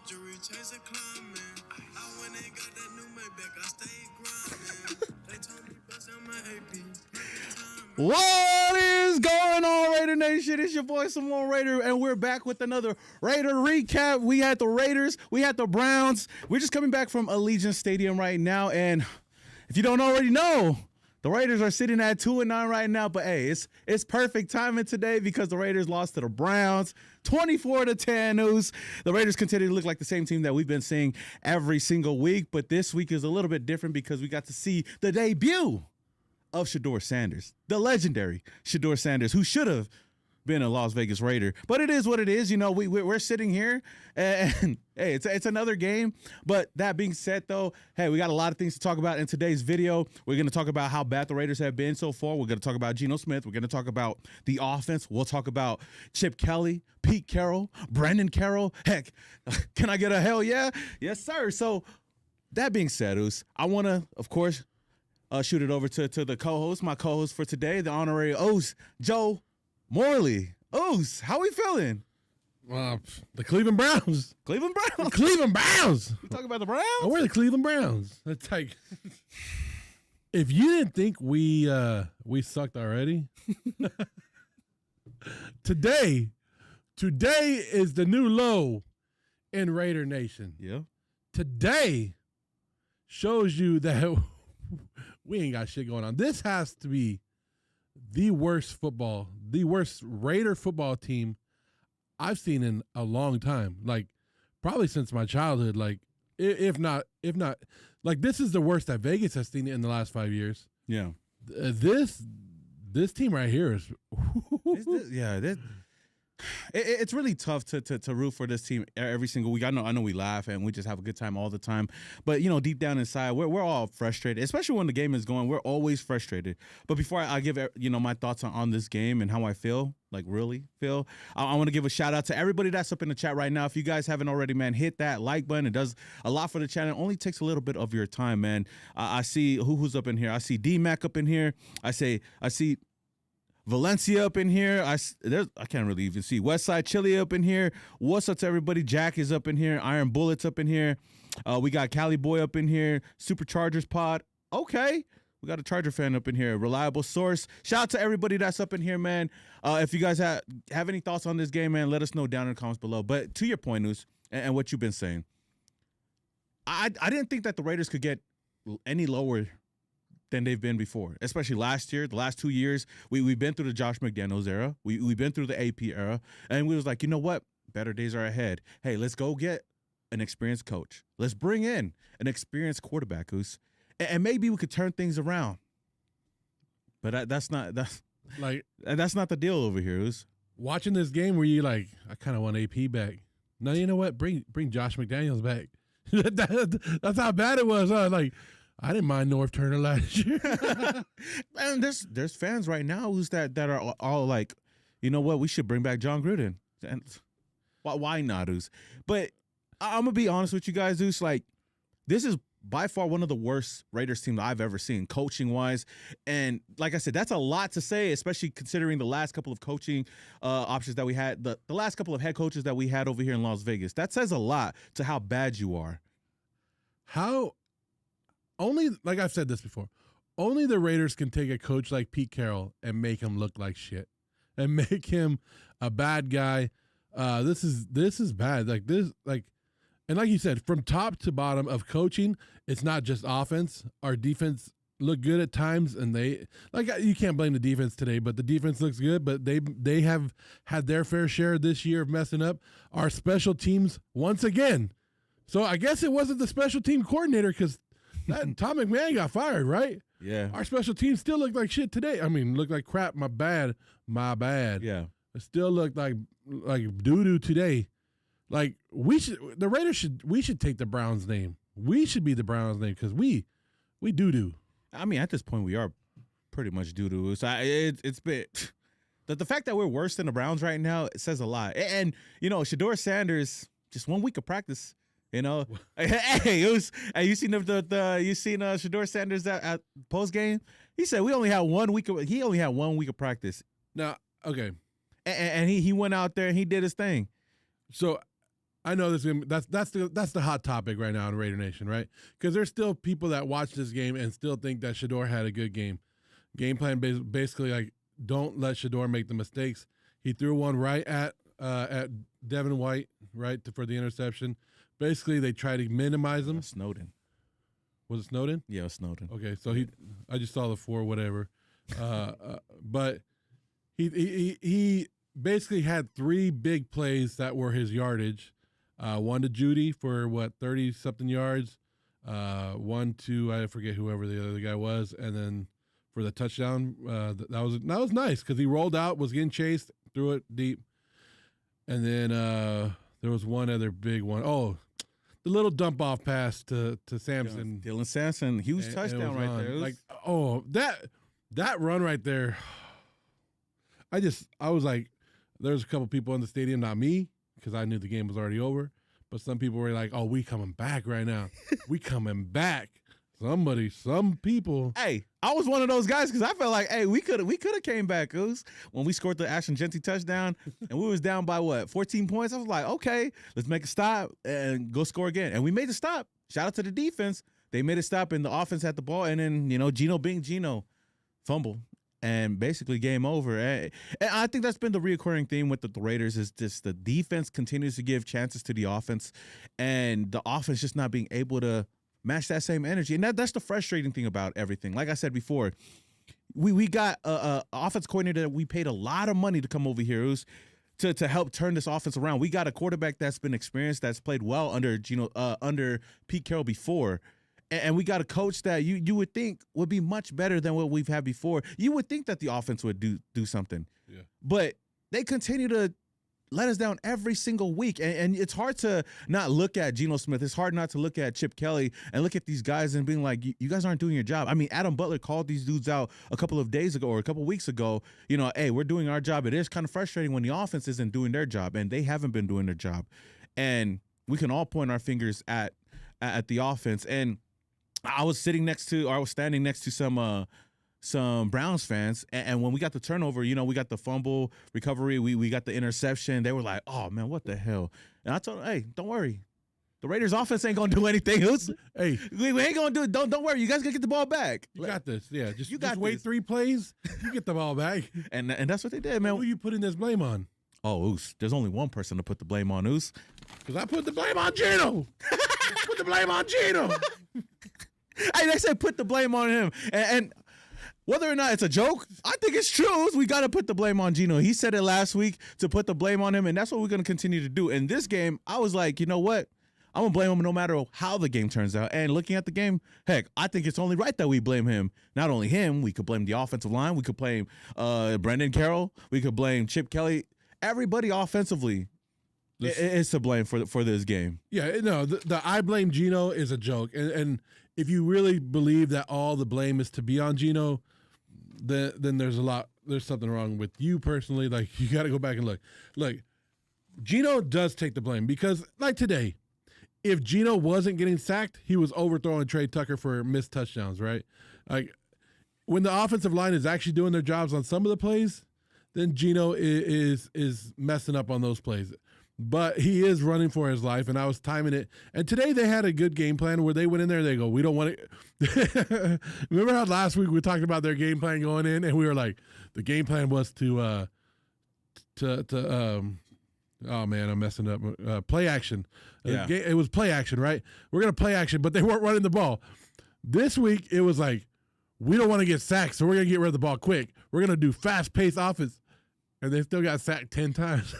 luxury, chasing climbing. I went and got that new Maybach, I stayed grinding. They told me bust on my AP. What is going on, Raider Nation? It's your boy Simone Raider, and we're back with another Raider recap. We had the Raiders, we had the Browns. We're just coming back from Allegiant Stadium right now, and if you don't already know, the Raiders are sitting at 2-9 right now. But hey, it's perfect timing today because the Raiders lost to the Browns 24-10. The Raiders continue to look like the same team that we've been seeing every single week, but this week is a little bit different because we got to see the debut of Shador Sanders, the legendary Shador Sanders, who should have been a Las Vegas Raider. But it is what it is. You know, we're sitting here, and hey, it's another game. But that being said, though, hey, we got a lot of things to talk about in today's video. We're going to talk about how bad the Raiders have been so far. We're going to talk about Gino Smith. We're going to talk about the offense. We'll talk about Chip Kelly, Pete Carroll, Brandon Carroll. Heck, can I get a hell yeah? Yes, sir. So that being said, I want to, of course, shoot it over to the co-host, my co-host for today, the honorary O's, Joe Morley. O's, how we feeling? The Cleveland Browns. Cleveland Browns? The Cleveland Browns. We talking about the Browns? Oh, we're the Cleveland Browns. It's like, if you didn't think we sucked already, today is the new low in Raider Nation. Yeah. Today shows you that we ain't got shit going on. This has to be the worst Raider football team I've seen in a long time. Like, probably since my childhood. Like, if not, like, this is the worst that Vegas has seen in the last 5 years. Yeah. This team right here is. It's really tough to root for this team every single week. I know we laugh and we just have a good time all the time, but you know, deep down inside, we're all frustrated, especially when the game is going. We're always frustrated. But before I give my thoughts on this game and how I feel, like really feel, I want to give a shout out to everybody that's up in the chat right now. If you guys haven't already, man, hit that like button. It does a lot for the channel. It only takes a little bit of your time, man. I see who's up in here. I see D-Mac up in here. I see Valencia up in here. I can't really even see Westside Chili up in here. What's up to everybody? Jack is up in here. Iron Bullets up in here. We got Cali Boy up in here. Superchargers Pod. Okay. We got a Charger fan up in here. Reliable Source. Shout out to everybody that's up in here, man. If you guys have any thoughts on this game, man, let us know down in the comments below. But to your point, News, and what you've been saying, I didn't think that the Raiders could get any lower than they've been before, especially last year, the last 2 years. We've been through the Josh McDaniels era. We've been through the AP era. And we was like, you know what? Better days are ahead. Hey, let's go get an experienced coach. Let's bring in an experienced quarterback, and maybe we could turn things around. But that's not the deal over here, Watching this game where you like, I kind of want AP back. No, you know what? Bring Josh McDaniels back. That's how bad it was. Like, I didn't mind North Turner last year. And there's fans right now that are all like, you know what, we should bring back John Gruden. And why not, But I'm gonna be honest with you guys, like, this is by far one of the worst Raiders teams I've ever seen, coaching wise. And like I said, that's a lot to say, especially considering the last couple of coaching options that we had, the last couple of head coaches that we had over here in Las Vegas. That says a lot to how bad you are. Only, like I've said this before, only the Raiders can take a coach like Pete Carroll and make him look like shit and make him a bad guy. This is bad. And like you said, from top to bottom of coaching, it's not just offense. Our defense look good at times, and you can't blame the defense today, but the defense looks good. But they have had their fair share this year of messing up. Our special teams once again. So I guess it wasn't the special team coordinator because Tom McMahon got fired, right? Yeah. Our special teams still look like shit today. I mean, look like crap. My bad. Yeah. It still looked like doo-doo today. Like, we should take the Browns name. We should be the Browns name because we doo-doo. I mean, at this point, we are pretty much doo-doo. So it's been the fact that we're worse than the Browns right now, it says a lot. And you know, Shador Sanders, just 1 week of practice. You know, hey, you seen Shador Sanders at postgame? He said he only had 1 week of practice. Now, okay, and he went out there and he did his thing. So I know that's the hot topic right now in Raider Nation, right? Because there's still people that watch this game and still think that Shador had a good game. Game plan basically like don't let Shador make the mistakes. He threw one right at Devin White, right, for the interception. Basically, they try to minimize him. Snowden. Was it Snowden? Yeah, it was Snowden. Okay, so I just saw the 4 whatever, but he basically had 3 big plays that were his yardage. One to Judy for 30-something yards. One to I forget whoever the other guy was, and then for the touchdown, that was nice because he rolled out, was getting chased, threw it deep, and then there was one other big one. Oh, the little dump off pass to Sampson. Dylan Sampson, huge touchdown right there. Like, oh, that run right there. I was like, there's a couple people in the stadium, not me, because I knew the game was already over. But some people were like, oh, we coming back right now. We coming back. Some people. Hey, I was one of those guys because I felt like, hey, we could have came back. It was when we scored the Ashton Genty touchdown and we was down by 14 points. I was like, okay, let's make a stop and go score again. And we made the stop. Shout out to the defense. They made a stop and the offense had the ball. And then, Gino being Gino, fumble. And basically game over. And I think that's been the reoccurring theme with the Raiders is just the defense continues to give chances to the offense. And the offense just not being able to match that same energy. And that's the frustrating thing about everything. Like I said before, we got a offense coordinator that we paid a lot of money to come over here to help turn this offense around. We got a quarterback that's been experienced, that's played well under Pete Carroll before. And we got a coach that you would think would be much better than what we've had before. You would think that the offense would do something. Yeah. But they continue to let us down every single week. And it's hard to not look at Gino Smith. It's hard not to look at Chip Kelly and look at these guys and being like, you guys aren't doing your job. I mean, Adam Butler called these dudes out a couple of days ago or a couple of weeks ago, hey, we're doing our job. It is kind of frustrating when the offense isn't doing their job, and they haven't been doing their job. And we can all point our fingers at the offense. And I was standing next to some Browns fans, and when we got the turnover, we got the fumble recovery, we got the interception. They were like, "Oh man, what the hell?" And I told them, "Hey, don't worry, the Raiders' offense ain't gonna do anything. Hey, we ain't gonna do it. Don't worry, you guys gonna get the ball back. You got this. Yeah, just wait this. 3 plays, you get the ball back." And that's what they did, man. Who are you putting this blame on? Oh, Oos. There's only one person to put the blame on, Oos. Because I put the blame on Gino. Put the blame on Gino. Hey, they said put the blame on him. And whether or not it's a joke, I think it's true. We got to put the blame on Gino. He said it last week to put the blame on him, and that's what we're going to continue to do. In this game, I was like, you know what? I'm going to blame him no matter how the game turns out. And looking at the game, heck, I think it's only right that we blame him. Not only him, we could blame the offensive line. We could blame Brendan Carroll. We could blame Chip Kelly. Everybody offensively is to blame for this game. Yeah, no, the I blame Gino is a joke. And if you really believe that all the blame is to be on Gino, then there's something wrong with you personally. Like, you got to go back and look. Look, Gino does take the blame because, like today, if Gino wasn't getting sacked, he was overthrowing Trey Tucker for missed touchdowns, right? Like, when the offensive line is actually doing their jobs on some of the plays, then Gino is messing up on those plays. But he is running for his life, and I was timing it. And today they had a good game plan where they went in there, they go, we don't want to – remember how last week we talked about their game plan going in, and we were like, the game plan was to oh, man, I'm messing up. Play action. Yeah. It was play action, right? We're going to play action, but they weren't running the ball. This week it was like, we don't want to get sacked, so we're going to get rid of the ball quick. We're going to do fast-paced offense. And they still got sacked 10 times.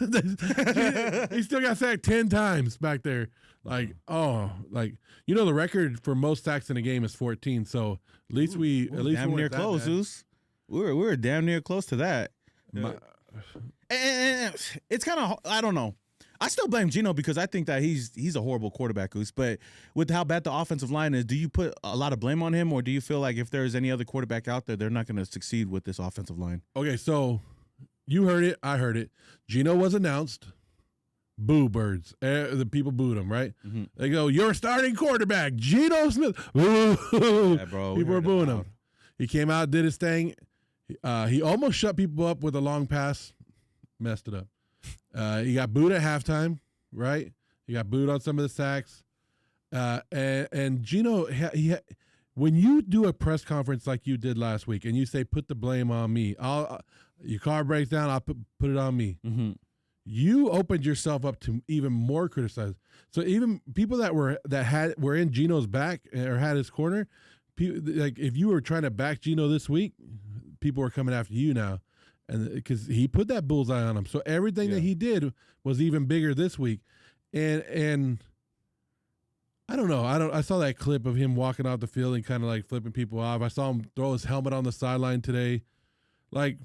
He still got sacked 10 times back there. Like, the record for most sacks in a game is 14. So at least we damn near close, Zeus. We were damn near close to that. And it's kind of, I don't know. I still blame Gino because I think that he's a horrible quarterback, Goose. But with how bad the offensive line is, do you put a lot of blame on him, or do you feel like if there's any other quarterback out there, they're not going to succeed with this offensive line? Okay, so you heard it. I heard it. Gino was announced. Boo birds. The people booed him, right? Mm-hmm. They go, "You're starting quarterback, Gino Smith." Yeah, bro. People were booing him. He came out, did his thing. He almost shut people up with a long pass. Messed it up. He got booed at halftime, right? He got booed on some of the sacks. And Gino, when you do a press conference like you did last week and you say, put the blame on me, your car breaks down, I'll put it on me. Mm-hmm. You opened yourself up to even more criticism. So even people that were in Gino's back or had his corner, like if you were trying to back Gino this week, people were coming after you now, and because he put that bullseye on him. So everything that he did was even bigger this week, and I don't know. I saw that clip of him walking off the field and kind of like flipping people off. I saw him throw his helmet on the sideline today. Like,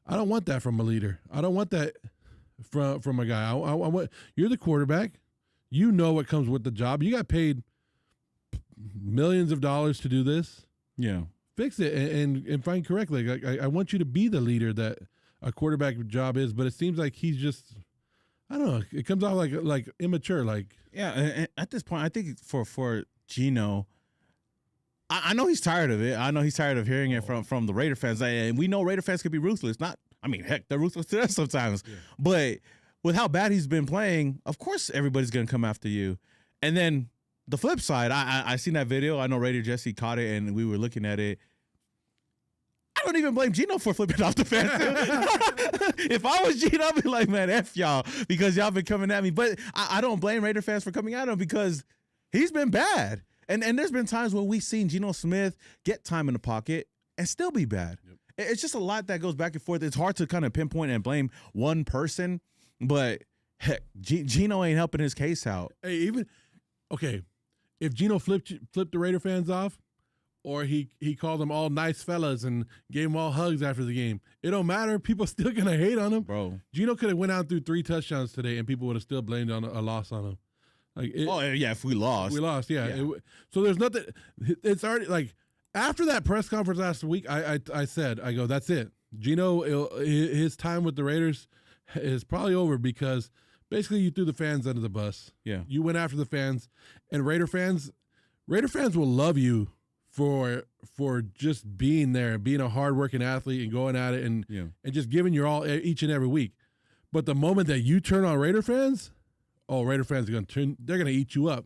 I don't want that from a leader. I don't want that from a guy. I want, you're the quarterback. You know what comes with the job. You got paid millions of dollars to do this. Yeah. Fix it and find correctly. Like, I want you to be the leader that a quarterback job is, but it seems like he's just, I don't know. It comes off like immature. Like, yeah. And at this point, I think for Gino, I know he's tired of it. I know he's tired of hearing it from the Raider fans. And we know Raider fans can be ruthless. Heck, they're ruthless to us sometimes. Yeah. But with how bad he's been playing, of course everybody's going to come after you. And then the flip side, I seen that video. I know Raider Jesse caught it, and we were looking at it. I don't even blame Gino for flipping off the fence. If I was Gino, I'd be like, man, F y'all, because y'all been coming at me. But I don't blame Raider fans for coming at him because he's been bad. And there's been times when we've seen Gino Smith get time in the pocket and still be bad. Yep. It's just a lot that goes back and forth. It's hard to kind of pinpoint and blame one person, but heck, Gino ain't helping his case out. Hey, if Gino flipped the Raider fans off, or he called them all nice fellas and gave them all hugs after the game, it don't matter. People still gonna hate on him, bro. Gino could have went out through 3 touchdowns today, and people would have still blamed on a loss on him. If we lost. Yeah. So there's nothing. It's already like after that press conference last week, I said, that's it. Gino, his time with the Raiders is probably over because basically you threw the fans under the bus. Yeah. You went after the fans, and Raider fans will love you for just being there, being a hardworking athlete and going at it and just giving your all each and every week. But the moment that you turn on Raider fans, Raider fans are they're going to eat you up.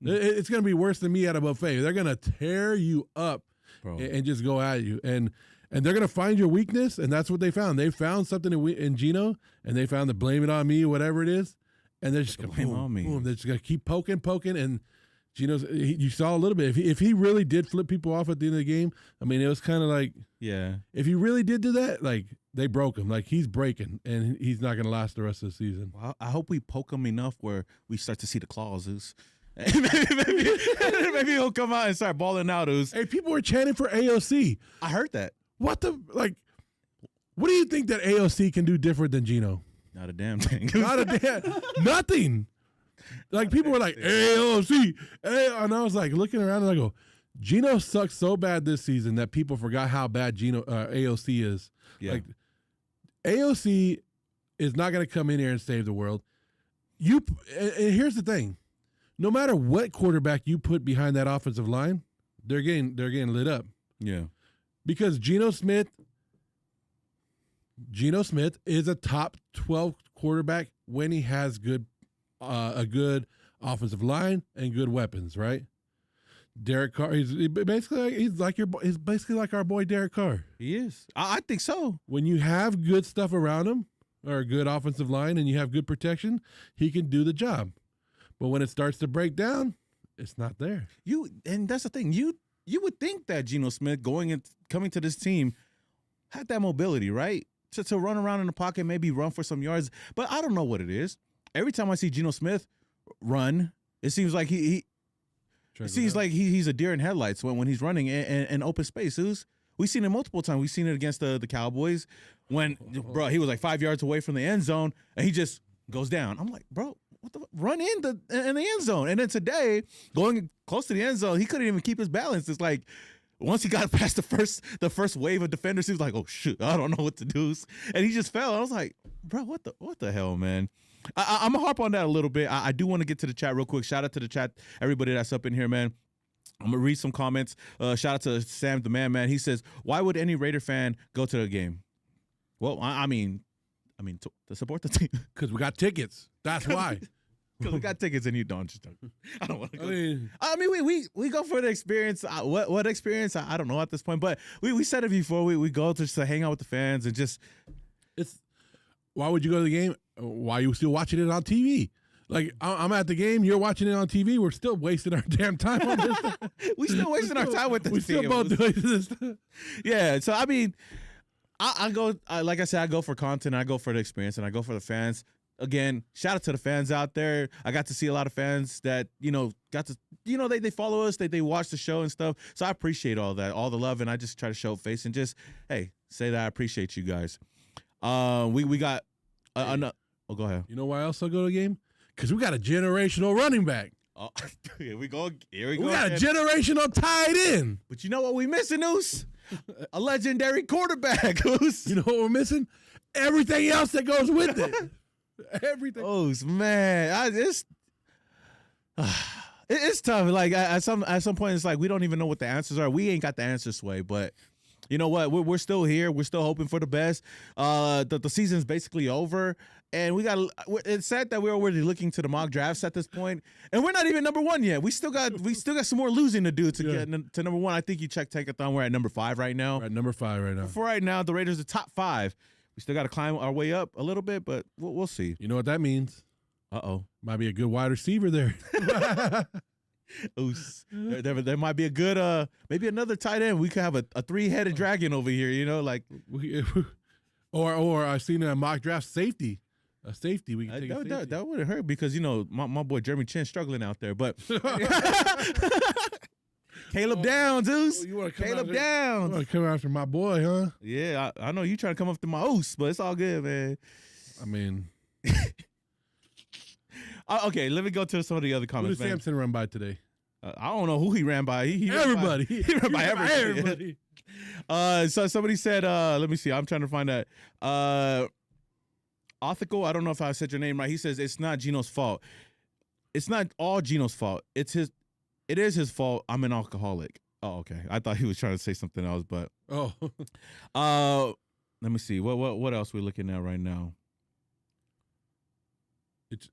It's going to be worse than me at a buffet. They're going to tear you up and just go at you. And they're going to find your weakness, and that's what they found. They found something in Gino, and they found to blame it on me, whatever it is, and they're just going to blame on me. Boom, they're just going to keep poking, and Gino's. You saw a little bit. If he really did flip people off at the end of the game, I mean, it was kind of like, if he really did do that, like, they broke him. Like, he's breaking, and he's not going to last the rest of the season. Well, I hope we poke him enough where we start to see the clauses. maybe he'll come out and start balling out. Hey, people were chanting for AOC. I heard that. What do you think that AOC can do different than Gino? Not a damn thing. Nothing. Like, people were like, AOC. And I was like looking around and I go, Gino sucks so bad this season that people forgot how bad AOC is. Yeah. Like, AOC is not going to come in here and save the world. And here's the thing. No matter what quarterback you put behind that offensive line, they're getting lit up. Yeah. Because Gino Smith is a top 12 quarterback when he has a good offensive line and good weapons, right? Derek Carr, he's basically like our boy Derek Carr. He is. I think so. When you have good stuff around him, or a good offensive line, and you have good protection, he can do the job. But when it starts to break down, it's not there. And that's the thing. You would think that Gino Smith coming to this team had that mobility, right? To run around in the pocket, maybe run for some yards. But I don't know what it is. Every time I see Gino Smith run, it seems like he's a deer in headlights when he's running in open spaces. We've seen it multiple times. We've seen it against the Cowboys when, bro, he was like 5 yards away from the end zone and he just goes down. I'm like, bro, what the run in the end zone. And then today, going close to the end zone, he couldn't even keep his balance. It's like once he got past the first wave of defenders, he was like, oh shoot, I don't know what to do. And he just fell. I was like, bro, what the hell, man? I'm gonna harp on that a little bit. I do want to get to the chat real quick. Shout out to the chat, everybody that's up in here, man. I'm gonna read some comments. Shout out to Sam the man. He says, why would any Raider fan go to the game? Well, I mean, to support the team. Because we got tickets. That's why. Because we got tickets and you don't. Just don't. I don't want to go. I mean, we go for the experience. What experience? I don't know at this point. But we said it before. We go just to hang out with the fans and just. Why would you go to the game? Why are you still watching it on TV? Like, I'm at the game, you're watching it on TV. We're still wasting our damn time on this. We still wasting our time with this. We still both doing this. Yeah. So I mean, I go like I said, I go for content, I go for the experience, and I go for the fans. Again, shout out to the fans out there. I got to see a lot of fans that got to they follow us, they watch the show and stuff. So I appreciate all that, all the love, and I just try to show face and just say that I appreciate you guys. We got another. Oh, go ahead. You know why else I go to the game? Because we got a generational running back. Oh, here we go. We got a generational tight end. But you know what we missing, Oos? A legendary quarterback, Oos. You know what we're missing? Everything else that goes with it. Everything. Oos, man. It's tough. Like at some point, it's like we don't even know what the answers are. We ain't got the answers, Sway, but you know what? We're still here. We're still hoping for the best. The season's basically over, and it's sad that we're already looking to the mock drafts at this point, and we're not even number one yet. We still got some more losing to do to get to number one. I think you check Tankathon. We're at number 5 right now. We're at number 5 right now. For right now, the Raiders are top 5. We still got to climb our way up a little bit, but we'll see. You know what that means? Might be a good wide receiver there. Oos. There might be a good maybe another tight end. We could have a 3-headed dragon over here, like or I seen a mock draft safety. A safety we can take a safety. That wouldn't hurt because my boy Jeremy Chin struggling out there, but Caleb Downs, Oos. Caleb Downs. You want to come after my boy, huh? Yeah, I know you trying to come after my Oos, but it's all good, man. I mean, okay, let me go to some of the other comments. Who did Samson run by today? I don't know who he ran by. He everybody. He ran by everybody. So somebody said, let me see. I'm trying to find that. Ethical, I don't know if I said your name right. He says it's not Gino's fault. It's not all Gino's fault. It is his fault. I'm an alcoholic. Oh, okay. I thought he was trying to say something else, but let me see. What else we looking at right now?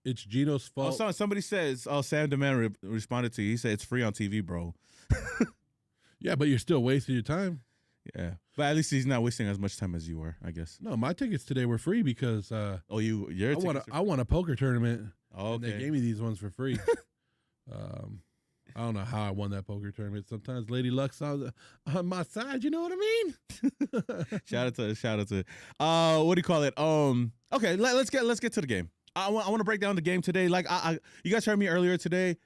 It's Gino's fault. Oh, somebody says, Sam DeMan responded to you. He said it's free on TV, bro. Yeah, but you're still wasting your time. Yeah, but at least he's not wasting as much time as you were, I guess. No, my tickets today were free because I won a poker tournament. Oh, okay. And they gave me these ones for free. I don't know how I won that poker tournament. Sometimes Lady Luck's on my side. You know what I mean? Shout out to. What do you call it? Okay, let's get to the game. I want to break down the game today. Like you guys heard me earlier today.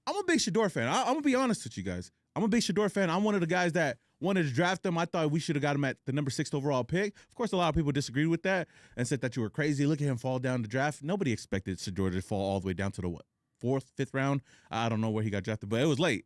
I'm a big Shador fan. I'm gonna be honest with you guys. I'm a big Shador fan. I'm one of the guys that wanted to draft him. I thought we should have got him at the number 6 overall pick. Of course, a lot of people disagreed with that and said that you were crazy. Look at him fall down the draft. Nobody expected Shador to fall all the way down to the 4th, 5th round. I don't know where he got drafted, but it was late.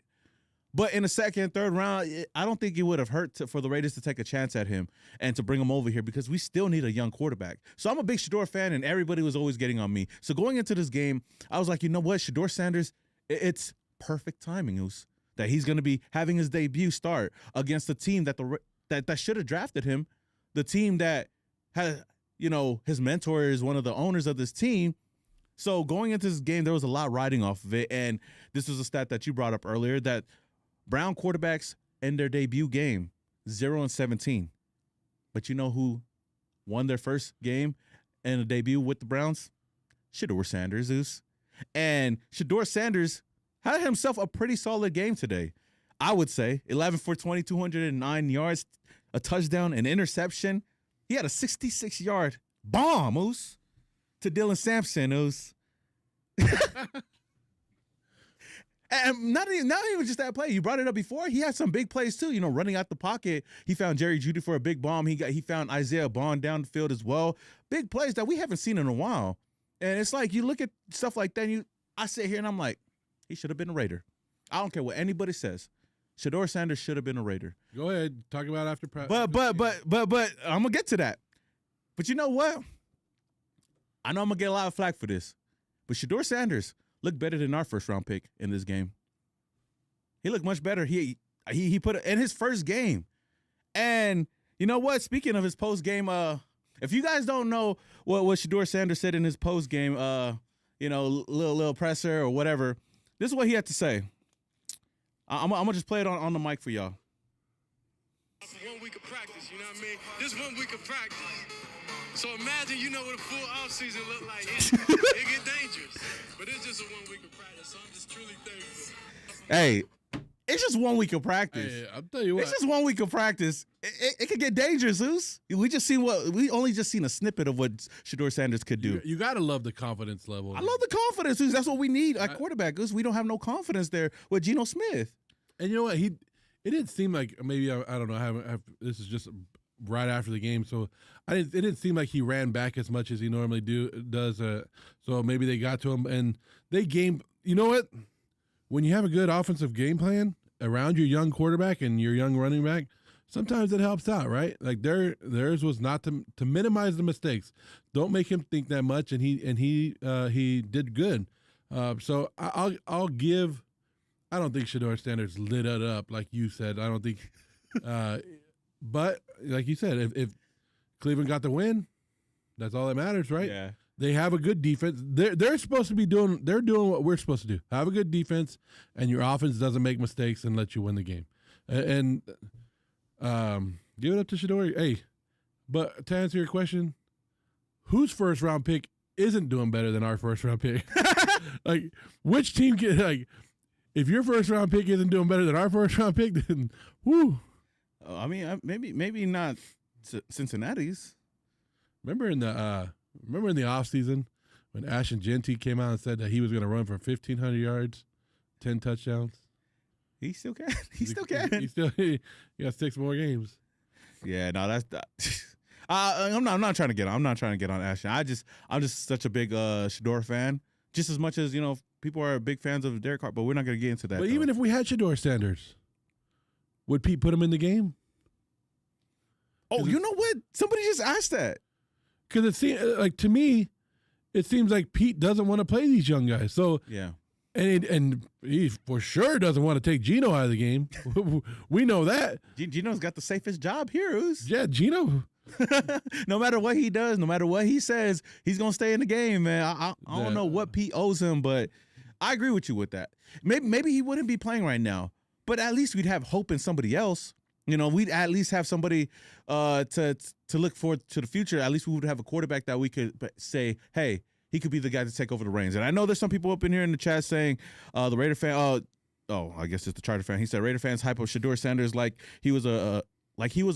But in the 2nd, 3rd round, I don't think it would have hurt for the Raiders to take a chance at him and to bring him over here because we still need a young quarterback. So I'm a big Shador fan, and everybody was always getting on me. So going into this game, I was like, you know what? Shador Sanders, it's perfect timing, that he's going to be having his debut start against a team that should have drafted him, the team that had, his mentor is one of the owners of this team. So going into this game, there was a lot riding off of it, and this was a stat that you brought up earlier that Brown quarterbacks in their debut game, 0-17. But you know who won their first game in a debut with the Browns? Shador Sanders. And Shador Sanders had himself a pretty solid game today. I would say 11 for 20, 209 yards, a touchdown, an interception. He had a 66-yard bomb, to Dylan Sampson, And not even just that play. You brought it up before. He had some big plays too. Running out the pocket. He found Jerry Jeudy for a big bomb. He found Isaiah Bond down the field as well. Big plays that we haven't seen in a while. And it's like you look at stuff like that. And I sit here and I'm like, he should have been a Raider. I don't care what anybody says. Shador Sanders should have been a Raider. Go ahead, talk about after practice. But I'm gonna get to that. But you know what? I know I'm gonna get a lot of flack for this, but Shador Sanders looked better than our 1st round pick in this game. He looked much better. He put it in his first game. And you know what? Speaking of his post game, if you guys don't know what Shador Sanders said in his post game, little presser or whatever. This is what he had to say. I'm gonna just play it on the mic for y'all. 1 week of practice, you know what I mean? This 1 week of practice. So imagine, what a full off season look like. It get dangerous, but it's just a 1 week of practice. So I'm just truly thankful. Hey, it's just 1 week of practice. Hey, I'll tell you what. It's just 1 week of practice. It could get dangerous, Zeus. We only just seen a snippet of what Shador Sanders could do. You gotta love the confidence level. I love the confidence, Zeus. That's what we need at quarterback, Zeus. We don't have no confidence there with Gino Smith. And you know what? It didn't seem like maybe I don't know. This is just right after the game, so it didn't seem like he ran back as much as he normally does. So maybe they got to him and they game. You know what? When you have a good offensive game plan around your young quarterback and your young running back, sometimes it helps out, right? Like theirs was not to minimize the mistakes. Don't make him think that much, and he did good. So I'll give. I don't think Shador Sanders lit it up like you said. I don't think, but like you said, if Cleveland got the win, that's all that matters, right? Yeah. They have a good defense. They're supposed to be doing. They're doing what we're supposed to do. Have a good defense, and your offense doesn't make mistakes and let you win the game. And give it up to Shador. Hey, but to answer your question, whose first round pick isn't doing better than our first round pick? Like, which team can like? If your first round pick isn't doing better than our first round pick, then whoo. I mean, maybe not Cincinnati's. Remember in the offseason when Ashton Genty came out and said that he was going to run for 1,500 yards, 10 touchdowns. He still can. He still can. He got 6 more games. Yeah, no, that's. I'm not trying to get on. I'm not trying to get on Ashton. I'm just such a big Shador fan. Just as much as people are big fans of Derek Carr, but we're not going to get into that. But even if we had Shador Sanders, would Pete put him in the game? Oh, you know what? Somebody just asked that. Because it seems like to me, it seems like Pete doesn't want to play these young guys. So yeah, and he for sure doesn't want to take Gino out of the game. We know that. Gino's got the safest job here, Oos. Yeah, Gino. No matter what he does, no matter what he says, he's gonna stay in the game, man. I don't know what Pete owes him, but I agree with you with that. Maybe he wouldn't be playing right now, but at least we'd have hope in somebody else. We'd at least have somebody to look forward to the future. At least we would have a quarterback that we could say, hey, he could be the guy to take over the reins. And I know there's some people up in here in the chat saying the Raider fan. I guess it's the Charger fan. He said Raider fans hype up Shador Sanders like he was a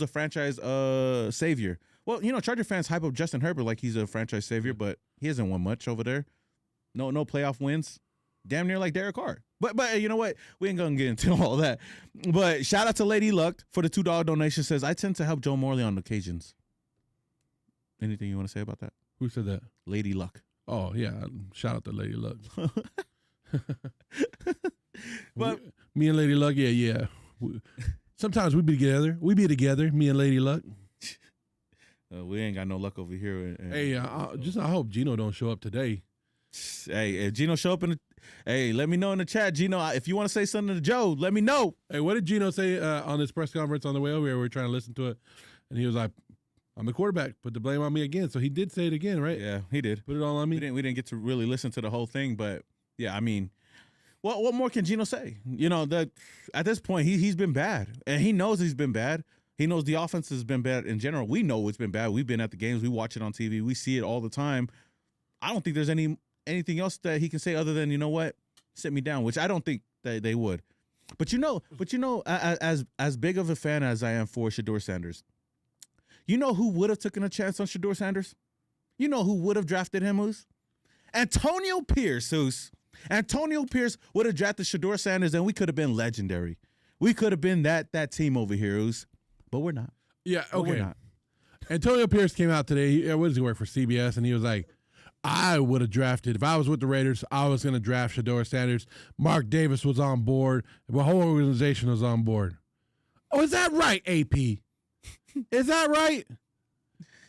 franchise savior. Well, Charger fans hype up Justin Herbert like he's a franchise savior, but he hasn't won much over there. No playoff wins. Damn near like Derek Carr. But you know what? We ain't gonna get into all that. But shout out to Lady Luck for the $2 donation. Says I tend to help Joe Morley on occasions. Anything you want to say about that? Who said that? Lady Luck. Oh yeah, shout out to Lady Luck. But me and Lady Luck, yeah. Sometimes we be together. We be together. Me and Lady Luck. We ain't got no luck over here. Hey, I hope Gino don't show up today. Hey, if Gino show up let me know in the chat, Gino. If you want to say something to Joe, let me know. Hey, what did Gino say on his press conference on the way over here? We were trying to listen to it, and he was like, "I'm the quarterback. Put the blame on me again." So he did say it again, right? Yeah, he did. Put it all on me. We didn't get to really listen to the whole thing, but yeah, I mean, what more can Gino say? At this point, he's been bad, and he knows he's been bad. He knows the offense has been bad in general. We know it's been bad. We've been at the games. We watch it on TV. We see it all the time. I don't think there's anything else that he can say other than, sit me down, which I don't think that they would. But as big of a fan as I am for Shador Sanders, who would have taken a chance on Shador Sanders? Who would have drafted him, Oos? Antonio Pierce, Oos. Antonio Pierce would have drafted Shador Sanders, and we could have been legendary. We could have been that team over here, Oos. But we're not. Yeah, okay. But we're not. Antonio Pierce came out today. What does he work for? CBS, and he was like, I would have drafted, if I was with the Raiders, I was going to draft Shador Sanders. Mark Davis was on board. The whole organization was on board. Oh, is that right, AP? Is that right?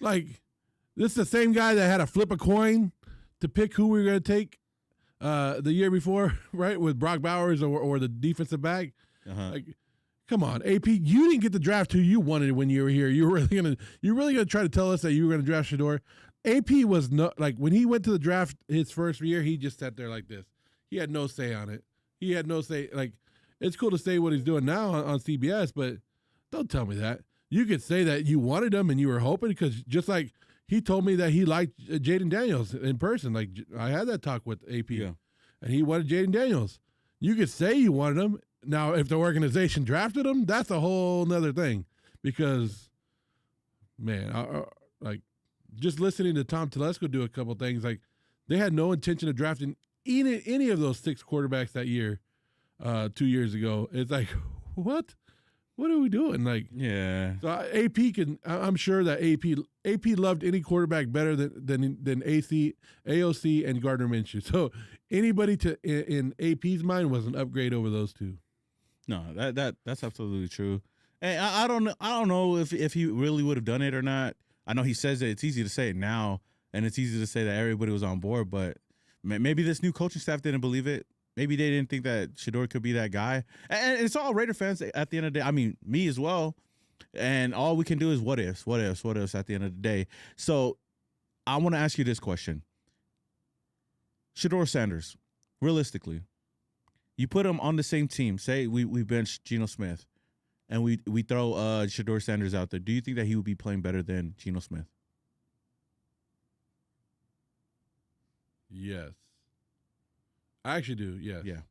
Like, this is the same guy that had to flip a coin to pick who we were going to take the year before, right, with Brock Bowers or the defensive back. Uh-huh. Like, come on, AP, you didn't get the draft who you wanted when you were here. You're really gonna try to tell us that you were gonna draft Shador? AP was not like when he went to the draft his first year, he just sat there like this. He had no say on it. He had no say. Like, it's cool to say what he's doing now on CBS, but don't tell me that. You could say that you wanted him and you were hoping, because just like he told me that he liked Jaden Daniels in person. Like, I had that talk with AP, and he wanted Jaden Daniels. You could say you wanted him. Now, if the organization drafted him, that's a whole nother thing, because, man, like, just listening to Tom Telesco do a couple things, like, they had no intention of drafting any of those 6 quarterbacks that year, 2 years ago. It's like, what? What are we doing? Like, yeah. So AP can. I'm sure that AP loved any quarterback better than AOC and Gardner Minshew. So anybody in AP's mind was an upgrade over those two. No, that's absolutely true. And I don't know if he really would have done it or not. I know he says that it's easy to say it now, and it's easy to say that everybody was on board, but maybe this new coaching staff didn't believe it. Maybe they didn't think that Shador could be that guy. And it's all Raider fans at the end of the day. I mean, me as well. And all we can do is what ifs at the end of the day. So I want to ask you this question. Shador Sanders, realistically, you put him on the same team. Say we bench Gino Smith and we throw Shador Sanders out there. Do you think that he would be playing better than Gino Smith? Yes. I actually do, yes. Yeah.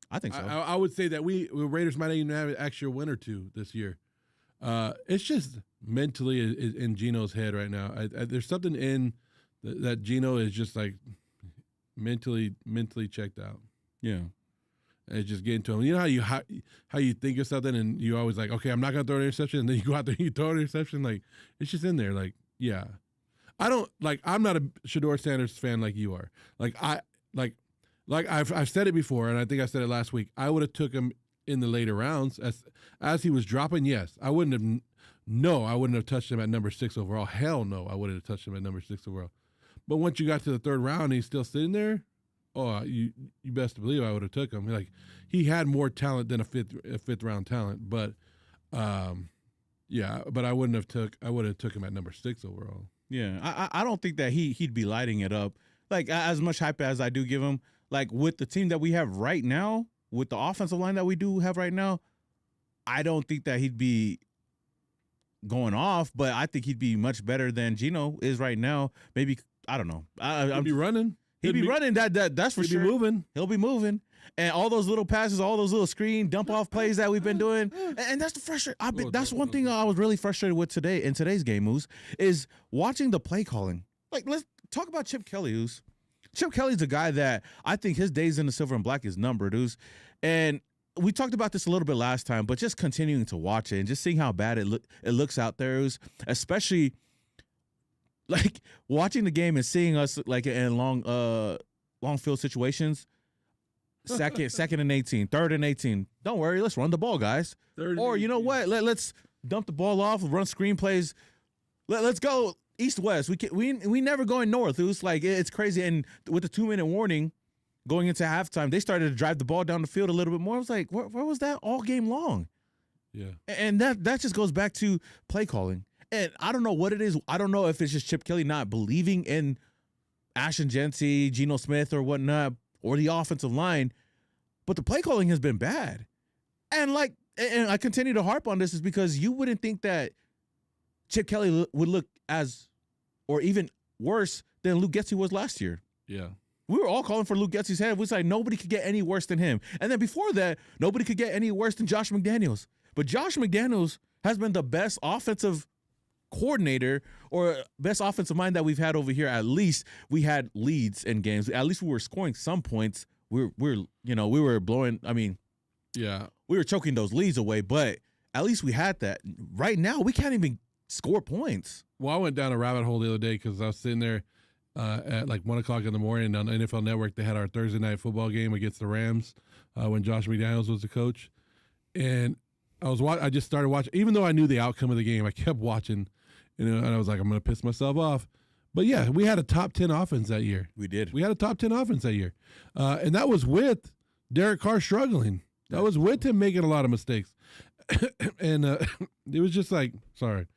I think so. I would say that we Raiders might even have an extra win or two this year. It's just mentally in Gino's head right now. There's something in that Gino is just like mentally checked out. Yeah. It's just getting to him. You know how you think of something and you always like, okay, I'm not gonna throw an interception, and then you go out there and you throw an interception. Like, it's just in there. Like, yeah. I'm not a Shador Sanders fan like you are. Like I've said it before, and I think I said it last week. I would have took him in the later rounds as he was dropping. Yes, I wouldn't have touched him at number 6 overall. Hell no, I wouldn't have touched him at number 6 overall. But once you got to the 3rd round and he's still sitting there, oh, you best believe I would have took him. Like, he had more talent than a fifth round talent, but yeah, but I would have took him at number 6 overall. Yeah, I don't think that he'd be lighting it up. Like, as much hype as I do give him, like, with the team that we have right now, with the offensive line that we do have right now, I don't think that he'd be going off, but I think he'd be much better than Gino is right now. Maybe, I don't know. He'd be running. He'd be running. That's for sure. He'll be moving. He'll be moving. And all those little passes, all those little screen dump off plays that we've been doing, and that's the frustration. That's one thing I was really frustrated with today in today's game, Moose, is watching the play calling. Like, let's talk about Chip Kelly, Chip Kelly's a guy that I think his days in the silver and black is numbered, and we talked about this a little bit last time, but just continuing to watch it and just seeing how bad it looks out there, especially like watching the game and seeing us like in long field situations. Second and 18, 3rd and 18. Don't worry, let's run the ball, guys. Or you know what? Let's dump the ball off, run screenplays. Let's go east-west. We never going north. It was like, it's crazy. And with the 2-minute warning going into halftime, they started to drive the ball down the field a little bit more. I was like, where was that all game long? Yeah. And that just goes back to play calling. And I don't know what it is. I don't know if it's just Chip Kelly not believing in Ashton Jency, Geno Smith, or whatnot, or the offensive line, but the play calling has been bad. And I continue to harp on this is because you wouldn't think that Chip Kelly would look as, or even worse than Luke Getsy was last year. Yeah. We were all calling for Luke Getsy's head. It was like nobody could get any worse than him. And then before that, nobody could get any worse than Josh McDaniels. But Josh McDaniels has been the best offensive coordinator or best offensive mind that we've had over here. At least we had leads in games. At least we were scoring some points. We were blowing. I mean, yeah, we were choking those leads away. But at least we had that. Right now, we can't even score points. Well, I went down a rabbit hole the other day because I was sitting there at like 1:00 in the morning on NFL Network. They had our Thursday night football game against the Rams when Josh McDaniels was the coach, and I just started watching. Even though I knew the outcome of the game, I kept watching. And I was like, I'm going to piss myself off. But, yeah, we had a top 10 offense that year. We did. We had a top 10 offense that year. And that was with Derek Carr struggling. That was with him making a lot of mistakes. And it was just like, sorry.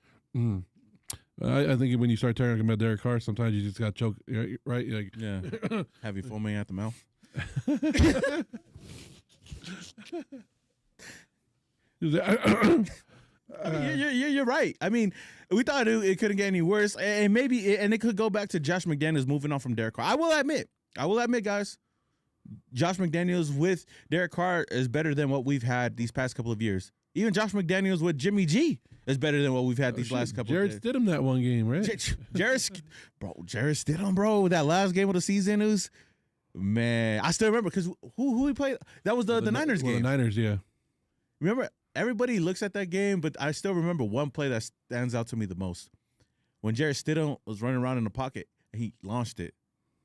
I think when you start talking about Derek Carr, sometimes you just got choked, right? Like, Yeah. Have you foaming at the mouth? You're right. I mean, we thought it couldn't get any worse, and maybe it could go back to Josh McDaniels moving on from Derek Carr. I will admit, guys, Josh McDaniels with Derek Carr is better than what we've had these past couple of years. Even Josh McDaniels with Jimmy G is better than what we've had these last couple of years. Jared Stidham that one game, right? Jared Stidham, bro. That last game of the season was, man, I still remember because who he played? That was the Niners game. The Niners, yeah. Remember, everybody looks at that game, but I still remember one play that stands out to me the most. When Jared Stidham was running around in the pocket, and he launched it.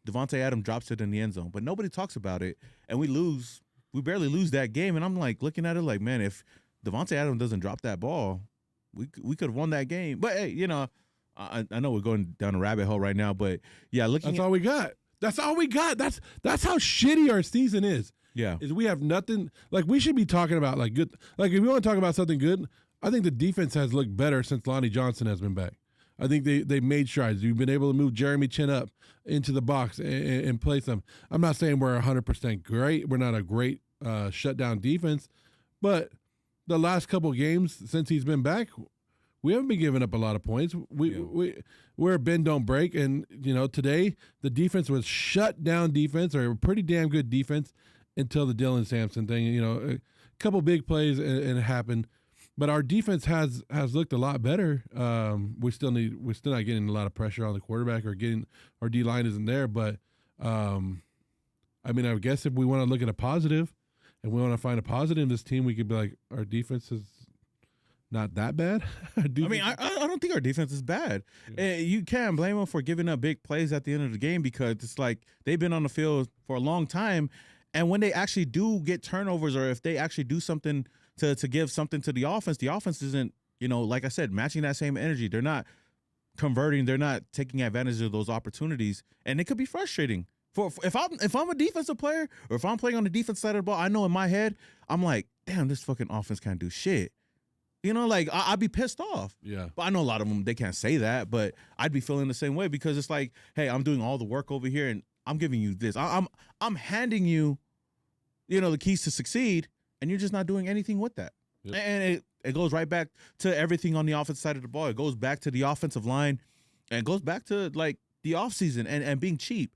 Devontae Adams drops it in the end zone, but nobody talks about it, and we lose. We barely lose that game, and I'm like looking at it like, man, if Devontae Adams doesn't drop that ball, we could have won that game. But hey, I know we're going down a rabbit hole right now, but yeah, that's all we got. That's all we got. That's how shitty our season is. Yeah, is we have nothing. Like, we should be talking about like good. Like, if we want to talk about something good, I think the defense has looked better since Lonnie Johnson has been back. I think they made strides. We've been able to move Jeremy Chin up into the box and place them. I'm not saying we're 100% great. We're not a great shutdown defense, but the last couple of games since he's been back, we haven't been giving up a lot of points. We're a bend don't break, and today the defense was shut down defense, or a pretty damn good defense, until the Dylan Sampson thing. A couple big plays and it happened, but our defense has looked a lot better. We're still not getting a lot of pressure on the quarterback, or getting our D line isn't there. But I mean, I guess if we want to look at a positive, and we want to find a positive in this team, we could be like, our defense is not that bad. I mean, I don't think our defense is bad. Yeah. You can't blame them for giving up big plays at the end of the game, because it's like they've been on the field for a long time, and when they actually do get turnovers, or if they actually do something to give something to the offense isn't, like I said, matching that same energy. They're not converting. They're not taking advantage of those opportunities, and it could be frustrating. If I'm a defensive player, or if I'm playing on the defense side of the ball, I know in my head I'm like, damn, this fucking offense can't do shit. Like I'd be pissed off. Yeah. But I know a lot of them, they can't say that, but I'd be feeling the same way, because it's like, hey, I'm doing all the work over here, and I'm giving you this. I'm handing you, the keys to succeed, and you're just not doing anything with that. Yep. And it goes right back to everything on the offensive side of the ball. It goes back to the offensive line, and it goes back to like the offseason and being cheap.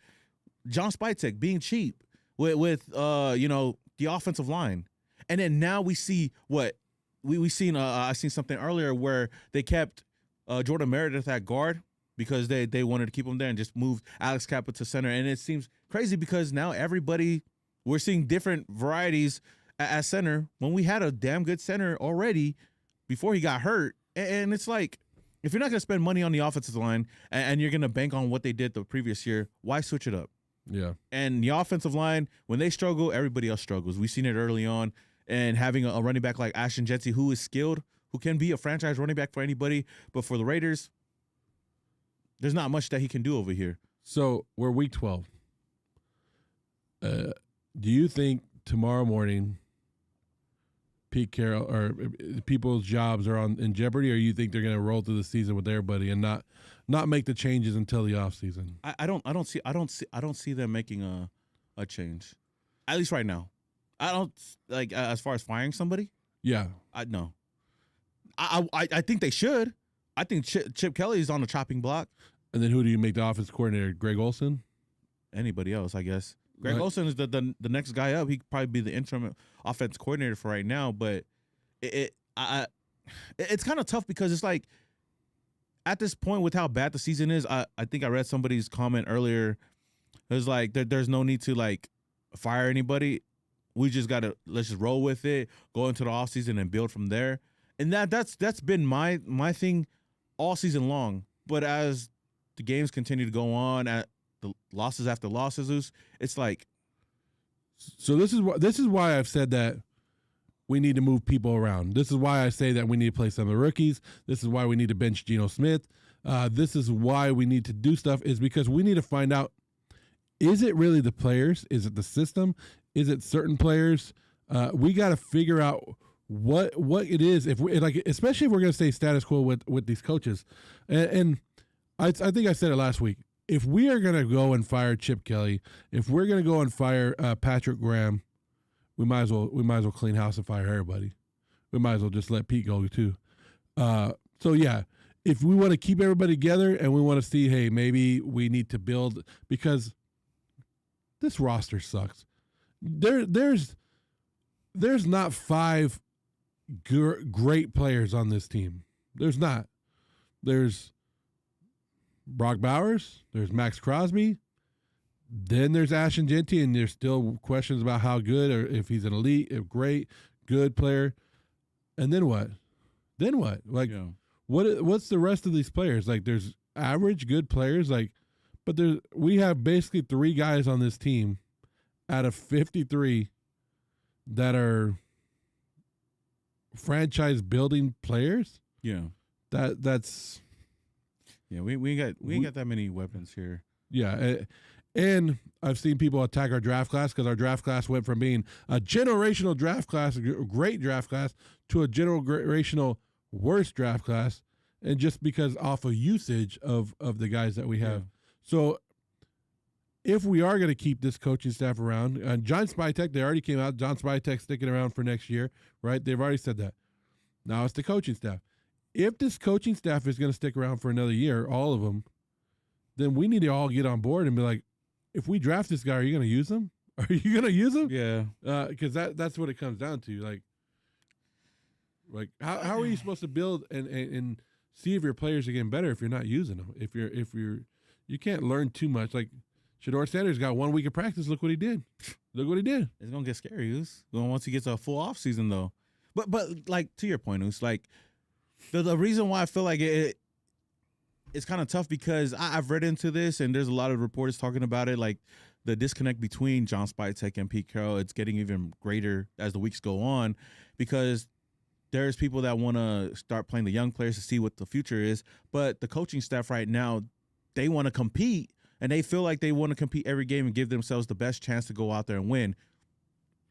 John Spytek being cheap with the offensive line. And then now we see what I seen something earlier where they kept Jordan Meredith at guard because they wanted to keep him there, and just moved Alex Kappa to center. And it seems crazy because now we're seeing different varieties at center, when we had a damn good center already before he got hurt. And it's like, if you're not going to spend money on the offensive line, and you're going to bank on what they did the previous year, why switch it up? Yeah. And the offensive line, when they struggle, everybody else struggles. We've seen it early on. And having a running back like Ashton Jetsy, who is skilled, who can be a franchise running back for anybody, but for the Raiders, there's not much that he can do over here. So we're week 12. Do you think tomorrow morning Pete Carroll or people's jobs are in jeopardy, or you think they're going to roll through the season with everybody and not make the changes until the offseason? I don't see them making a change, at least right now. I don't like as far as firing somebody. Yeah, no. I think they should. I think Chip Kelly is on the chopping block. And then who do you make the offense coordinator? Greg Olsen? Anybody else, I guess. Greg Olsen is the next guy up. He could probably be the interim offense coordinator for right now. But it's kind of tough, because it's like, at this point with how bad the season is, I think I read somebody's comment earlier. It was like there's no need to like fire anybody. We just let's just roll with it, go into the offseason and build from there. And that's been my thing all season long. But as the games continue to go on, at the losses after losses, it's like. So this is why I've said that we need to move people around. This is why I say that we need to play some of the rookies. This is why we need to bench Gino Smith. This is why we need to do stuff, is because we need to find out, is it really the players? Is it the system? Is it certain players? We got to figure out what it is, if we like, especially if we're going to stay status quo with these coaches. And I think I said it last week. If we are going to go and fire Chip Kelly, if we're going to go and fire Patrick Graham, we might as well clean house and fire everybody. We might as well just let Pete go too. So yeah, if we want to keep everybody together and we want to see, hey, maybe we need to build, because this roster sucks. There's not 5 great players on this team. There's not. There's Brock Bowers. There's Max Crosby. Then there's Ashton Genty, and there's still questions about how good, or if he's an elite, if great, good player. And then what? Like, what's the rest of these players? Like, there's average, good players, like, but we have basically 3 guys on this team out of 53 that are franchise building players. Yeah. That's we ain't got that many weapons here. Yeah. And I've seen people attack our draft class because our draft class went from being a generational draft class, a great draft class, to a generational worst draft class, and just because off of usage of the guys that we have. So if we are going to keep this coaching staff around, and John Spytek, they already came out, John Spytek sticking around for next year, right? They've already said that. Now it's the coaching staff. If this coaching staff is going to stick around for another year, all of them, then we need to all get on board and be like, if we draft this guy, are you going to use him? Are you going to use him? Yeah. Because that's what it comes down to. Like how are you supposed to build and see if your players are getting better if you're not using them? If you can't learn too much. Like Shador Sanders got 1 week of practice. Look what he did. It's gonna get scary, Oos. Once he gets a full off season though. But like, to your point, Oos, like the reason why I feel like it's kind of tough, because I've read into this and there's a lot of reporters talking about it, like the disconnect between John Spytek and Pete Carroll, it's getting even greater as the weeks go on, because there's people that want to start playing the young players to see what the future is, but the coaching staff right now, they want to compete, and they feel like they want to compete every game and give themselves the best chance to go out there and win.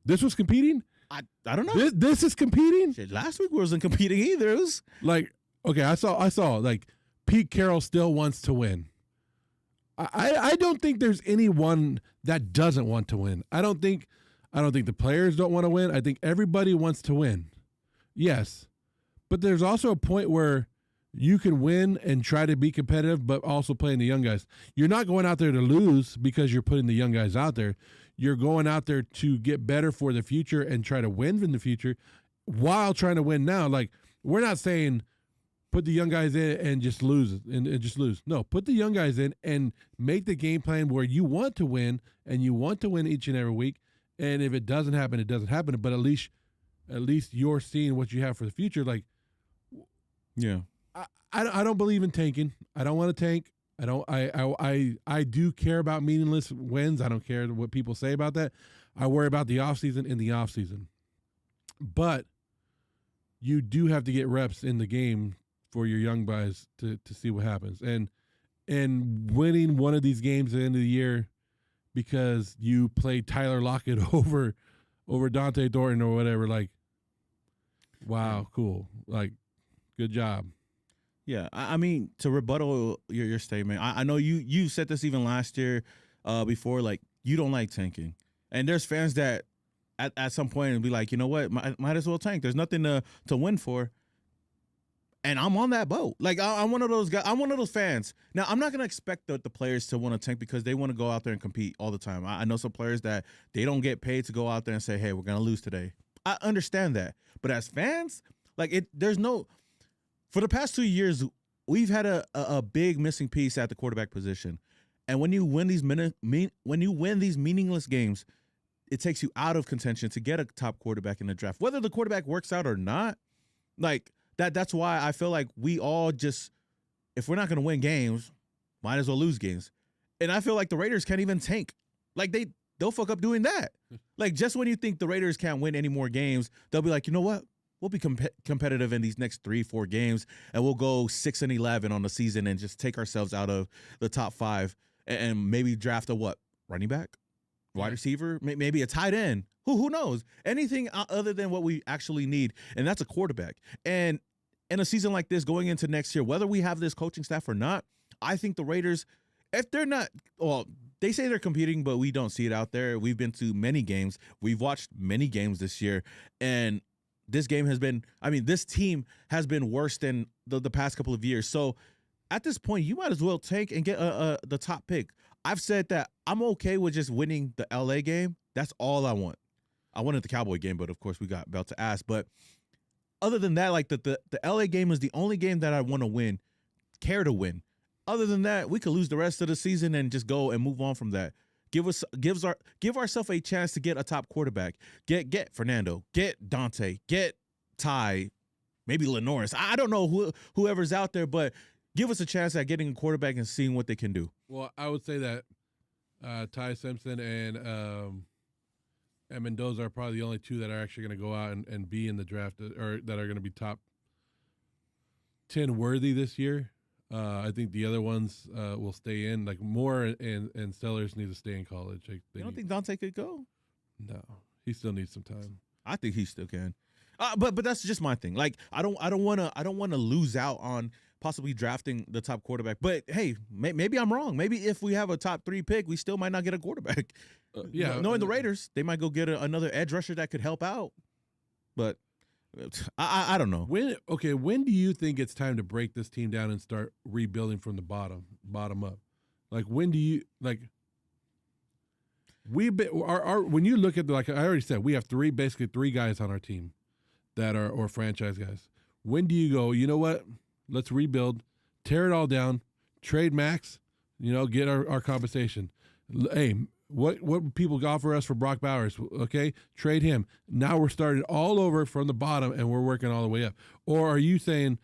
This was competing? I don't know. This is competing? Shit, last week wasn't competing either. It was like, okay, I saw like Pete Carroll still wants to win. I don't think there's anyone that doesn't want to win. I don't think the players don't want to win. I think everybody wants to win. Yes. But there's also a point where you can win and try to be competitive, but also playing the young guys. You're not going out there to lose because you're putting the young guys out there. You're going out there to get better for the future and try to win in the future while trying to win now. Like, we're not saying put the young guys in and just lose and just lose. No, put the young guys in and make the game plan where you want to win, and you want to win each and every week. And if it doesn't happen, it doesn't happen. But at least you're seeing what you have for the future. Like, yeah. I don't believe in tanking. I don't want to tank. I do care about meaningless wins. I don't care what people say about that. I worry about the offseason in the offseason. But you do have to get reps in the game for your young guys to see what happens. And winning one of these games at the end of the year because you played Tyler Lockett over Dante Thornton or whatever, like, wow, cool. Like, good job. Yeah, I mean, to rebuttal your statement, I know you said this even last year before, like, you don't like tanking. And there's fans that at some point will be like, you know what, might as well tank. There's nothing to win for. And I'm on that boat. Like, I'm one of those guys. I'm one of those fans. Now, I'm not going to expect the players to want to tank because they want to go out there and compete all the time. I know some players that they don't get paid to go out there and say, hey, we're going to lose today. I understand that. But as fans, like, there's no – for the past 2 years, we've had a big missing piece at the quarterback position. And when you win these meaningless games, it takes you out of contention to get a top quarterback in the draft. Whether the quarterback works out or not, like, that's why I feel like we all just, if we're not going to win games, might as well lose games. And I feel like the Raiders can't even tank. Like, they'll fuck up doing that. Like, just when you think the Raiders can't win any more games, they'll be like, you know what? We'll be competitive in these next 3-4 games, and we'll go 6-11 on the season and just take ourselves out of the top 5 and maybe draft a running back, wide receiver, maybe a tight end. Who knows? Anything other than what we actually need, and that's a quarterback. And in a season like this, going into next year, whether we have this coaching staff or not, I think the Raiders, if they're not, well, they say they're competing, but we don't see it out there. We've been to many games. We've watched many games this year, and this game has been, this team has been worse than the past couple of years. So at this point, you might as well take and get the top pick. I've said that I'm okay with just winning the LA game. That's all I want. I wanted the Cowboy game, but of course we got belt to ass. But other than that, like the LA game is the only game that I want to win, care to win. Other than that, we could lose the rest of the season and just go and move on from that. Give ourselves a chance to get a top quarterback. Get Fernando, get Dante, get Ty, maybe Lenoris. I don't know whoever's out there, but give us a chance at getting a quarterback and seeing what they can do. Well, I would say that Ty Simpson and Mendoza are probably the only two that are actually going to go out and be in the draft, or that are going to be top 10 worthy this year. I think the other ones will stay in. Like Moore and Sellers need to stay in college. You don't think Dante could go? No, he still needs some time. I think he still can. But that's just my thing. Like I don't want to lose out on possibly drafting the top quarterback. But hey, maybe I'm wrong. Maybe if we have a top 3 pick, we still might not get a quarterback. Knowing the Raiders, they might go get another edge rusher that could help out. But I don't know. When do you think it's time to break this team down and start rebuilding from the bottom up? Like when do you when you look at like I already said, we have basically three guys on our team that are or franchise guys. When do you go, you know what? Let's rebuild, tear it all down, trade Max, get our compensation. Hey, what people offer us for Brock Bowers, okay? Trade him. Now we're starting all over from the bottom and we're working all the way up. Or are you saying,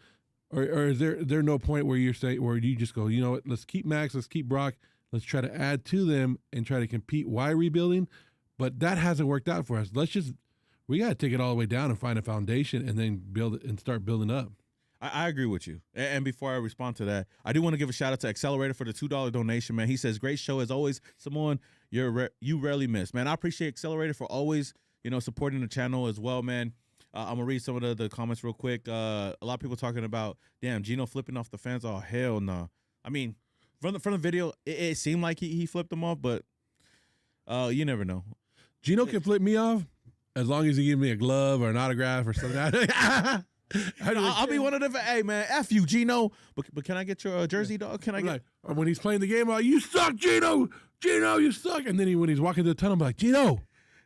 or is there no point where you just go, you know what, let's keep Max, let's keep Brock, let's try to add to them and try to compete. Why rebuilding? But that hasn't worked out for us. We got to take it all the way down and find a foundation and then build it and start building up. I agree with you. And before I respond to that, I do want to give a shout out to Accelerator for the $2 donation, man. He says, great show as always. Simone, you rarely miss, man. I appreciate Accelerator for always, supporting the channel as well, man. I'm going to read some of the comments real quick. A lot of people talking about, damn, Gino flipping off the fans. Oh, hell no. From the video, it seemed like he flipped them off, but you never know. Gino can flip me off as long as he gives me a glove or an autograph or something. I'll be one of them. Hey, man, F you, Gino. But can I get your jersey, dog? Can I get? When he's playing the game, I'm like, you suck, Gino. Gino, you suck. And then when he's walking to the tunnel, I'm like, Gino,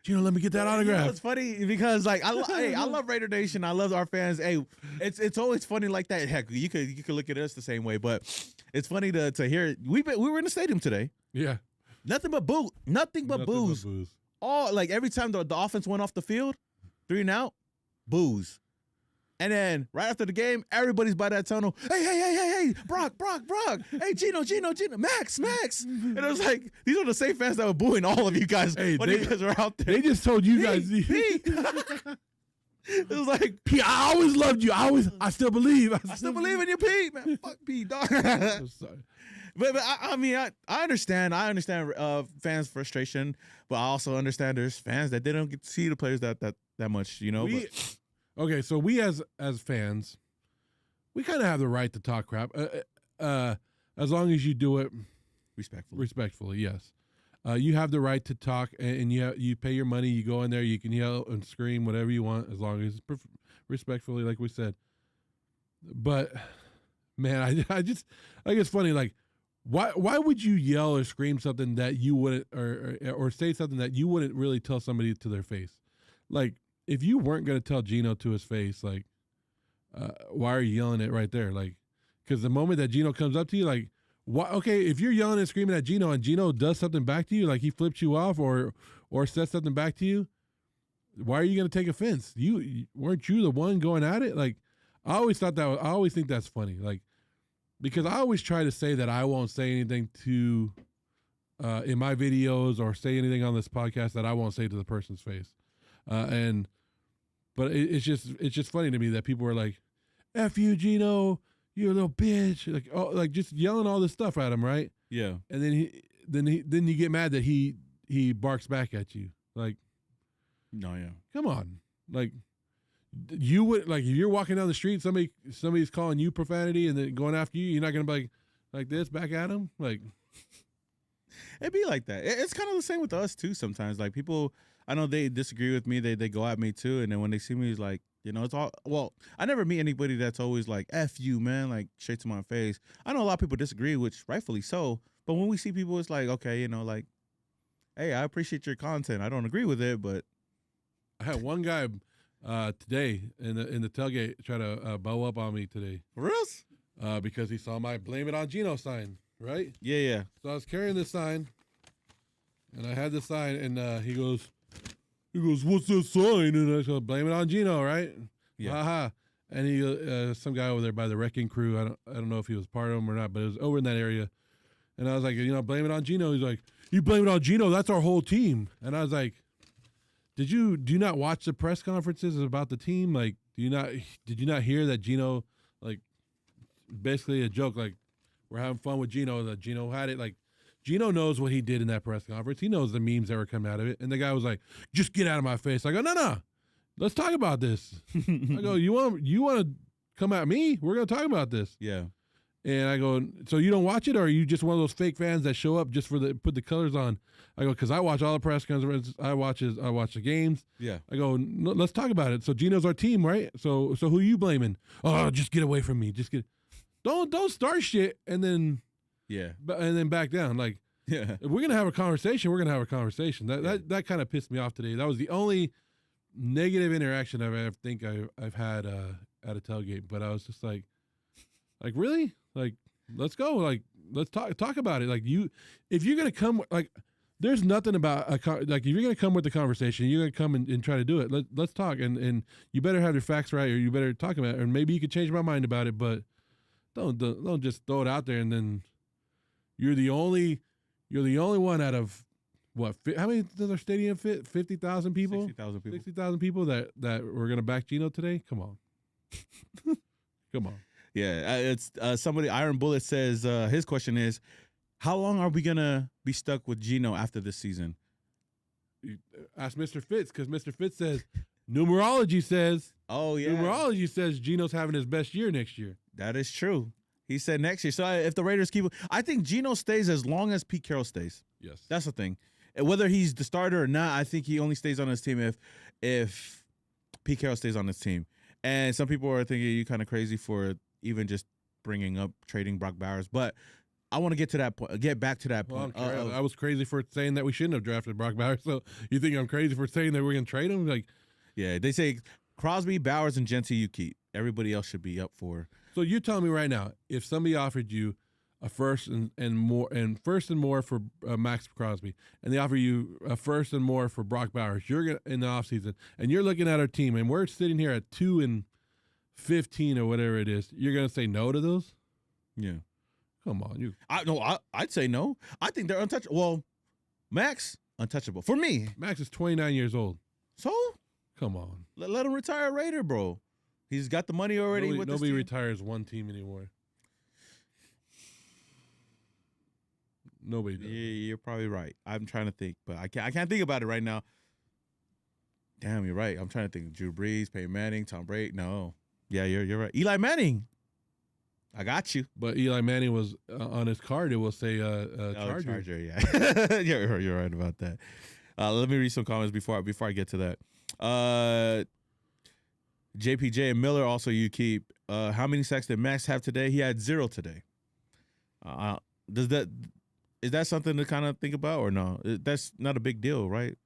let me get that autograph. It's funny because I love Raidernation. I love our fans. Hey, it's always funny like that. Heck, you could look at us the same way, but it's funny to hear it. We were in the stadium today. Yeah. Nothing but booze. All like every time the offense went off the field, 3 and out, booze. And then right after the game, everybody's by that tunnel. Hey, Brock. Hey, Gino, Max. And it was like, these are the same fans that were booing all of you guys when you guys were out there. They just told you guys. It was like, P, I always loved you. I still believe. I still believe in you, P. Man, fuck P, dog. I'm sorry. But I understand. I understand fans' frustration, but I also understand there's fans that they don't get to see the players that much, Okay, so we as fans, we kind of have the right to talk crap, as long as you do it respectfully. Yes, you have the right to talk, and you pay your money. You go in there, you can yell and scream whatever you want, as long as it's respectfully, like we said. But man, I think it's funny. Like, why would you yell or scream something that you wouldn't, or say something that you wouldn't really tell somebody to their face, like. If you weren't going to tell Gino to his face, like, why are you yelling it right there? Like, because the moment that Gino comes up to you, like, why? Okay, if you're yelling and screaming at Gino and Gino does something back to you, like he flips you off or says something back to you, why are you going to take offense? Weren't you the one going at it? Like, I always think that's funny. Like, because I always try to say that I won't say anything to, in my videos or say anything on this podcast that I won't say to the person's face. But it's just funny to me that people are like, "F you, Gino, you little bitch," like just yelling all this stuff at him, right? Yeah. And then you get mad that he barks back at you, like, no, yeah, come on, like you would, like, if you're walking down the street, somebody's calling you profanity and then going after you, you're not gonna be like, like this back at him. Like, It'd be like that. It's kind of the same with us too. Sometimes, like people, I know they disagree with me. They go at me too, and then when they see me, it's like, you know, it's all. Well, I never meet anybody that's always like "F you, man," like straight to my face. I know a lot of people disagree, which rightfully so. But when we see people, it's like, okay, you know, like, hey, I appreciate your content. I don't agree with it, but I had one guy today in the tailgate try to bow up on me today. for reals? Because he saw my "Blame It on Gino" sign, right? Yeah. So I was carrying this sign, and I had the sign, and he goes, "What's this sign?" And I said, "Blame it on Gino," right? Yeah. Haha. And he, some guy over there by the wrecking crew. I don't know if he was part of them or not, but it was over in that area. And I was like, you know, blame it on Gino. He's like, "You blame it on Gino? That's our whole team." And I was like, do you not watch the press conferences about the team? Like, did you not hear that Gino, like, basically a joke, like, we're having fun with Gino, that Gino had it. Like, Gino knows what he did in that press conference. He knows the memes that were coming out of it. And the guy was like, "Just get out of my face." I go, no, let's talk about this. I go, you want to come at me? We're going to talk about this. Yeah. And I go, so you don't watch it, or are you just one of those fake fans that show up just for put the colors on? I go, because I watch all the press conferences. I watch the games. Yeah. I go, no, let's talk about it. So Gino's our team, right? So who are you blaming? "Oh, just get away from me. Just get. Don't start shit and then back down. Like, Yeah. if we're gonna have a conversation, we're gonna have a conversation. That kind of pissed me off today. That was the only negative interaction I've had at a tailgate. But I was just like really, like, let's go, like, let's talk about it. Like, if you're gonna come, like, there's nothing about like, if you're gonna come with the conversation, you're gonna come and try to do it. Let's talk, and you better have your facts right, or you better talk about it, or maybe you could change my mind about it, but don't just throw it out there and then you're the only one out of what? How many does our stadium fit? 50,000 people. 60,000 people. 60,000 people that were gonna back Gino today. Come on, come on. Yeah, it's somebody. Iron Bullet says his question is, how long are we gonna be stuck with Gino after this season? Ask Mr. Fitz, because Mr. Fitz says numerology says. Oh yeah, numerology says Gino's having his best year next year. That is true. He said next year. So if the Raiders keep, I think Gino stays as long as Pete Carroll stays. Yes, That's the thing. Whether he's the starter or not, I think he only stays on his team if Pete Carroll stays on his team. And some people are thinking you kind of crazy for even just bringing up trading Brock Bowers, but I want to get to that point. Get back to that point. I was crazy for saying that we shouldn't have drafted Brock Bowers. So you think I'm crazy for saying that we're going to trade him? Like, yeah, they say Crosby, Bowers, and Gentry you keep. Everybody else should be up for. So you're telling me right now, if somebody offered you a first and more for Max Crosby, and they offer you a first and more for Brock Bowers, you're gonna in the offseason, and you're looking at our team, and we're sitting here at 2-15 or whatever it is, you're gonna say no to those? Yeah. Come on, I'd say no. I think they're untouchable. Well, Max, untouchable for me. Max is 29 years old. So Come on. let him retire a Raider, bro. He's got the money already. Nobody retires one team anymore. Nobody does. Yeah, you're probably right. I'm trying to think, but I can't think about it right now. Damn, you're right. I'm trying to think. Drew Brees, Peyton Manning, Tom Brady. No. Yeah, you're right. Eli Manning. I got you. But Eli Manning was on his card. It will say Charger. Charger, yeah. you're right about that. Let me read some comments before I get to that. JPJ and Miller also you keep. How many sacks did Max have today? He had 0 today. Is that something to kind of think about or no? That's not a big deal, right?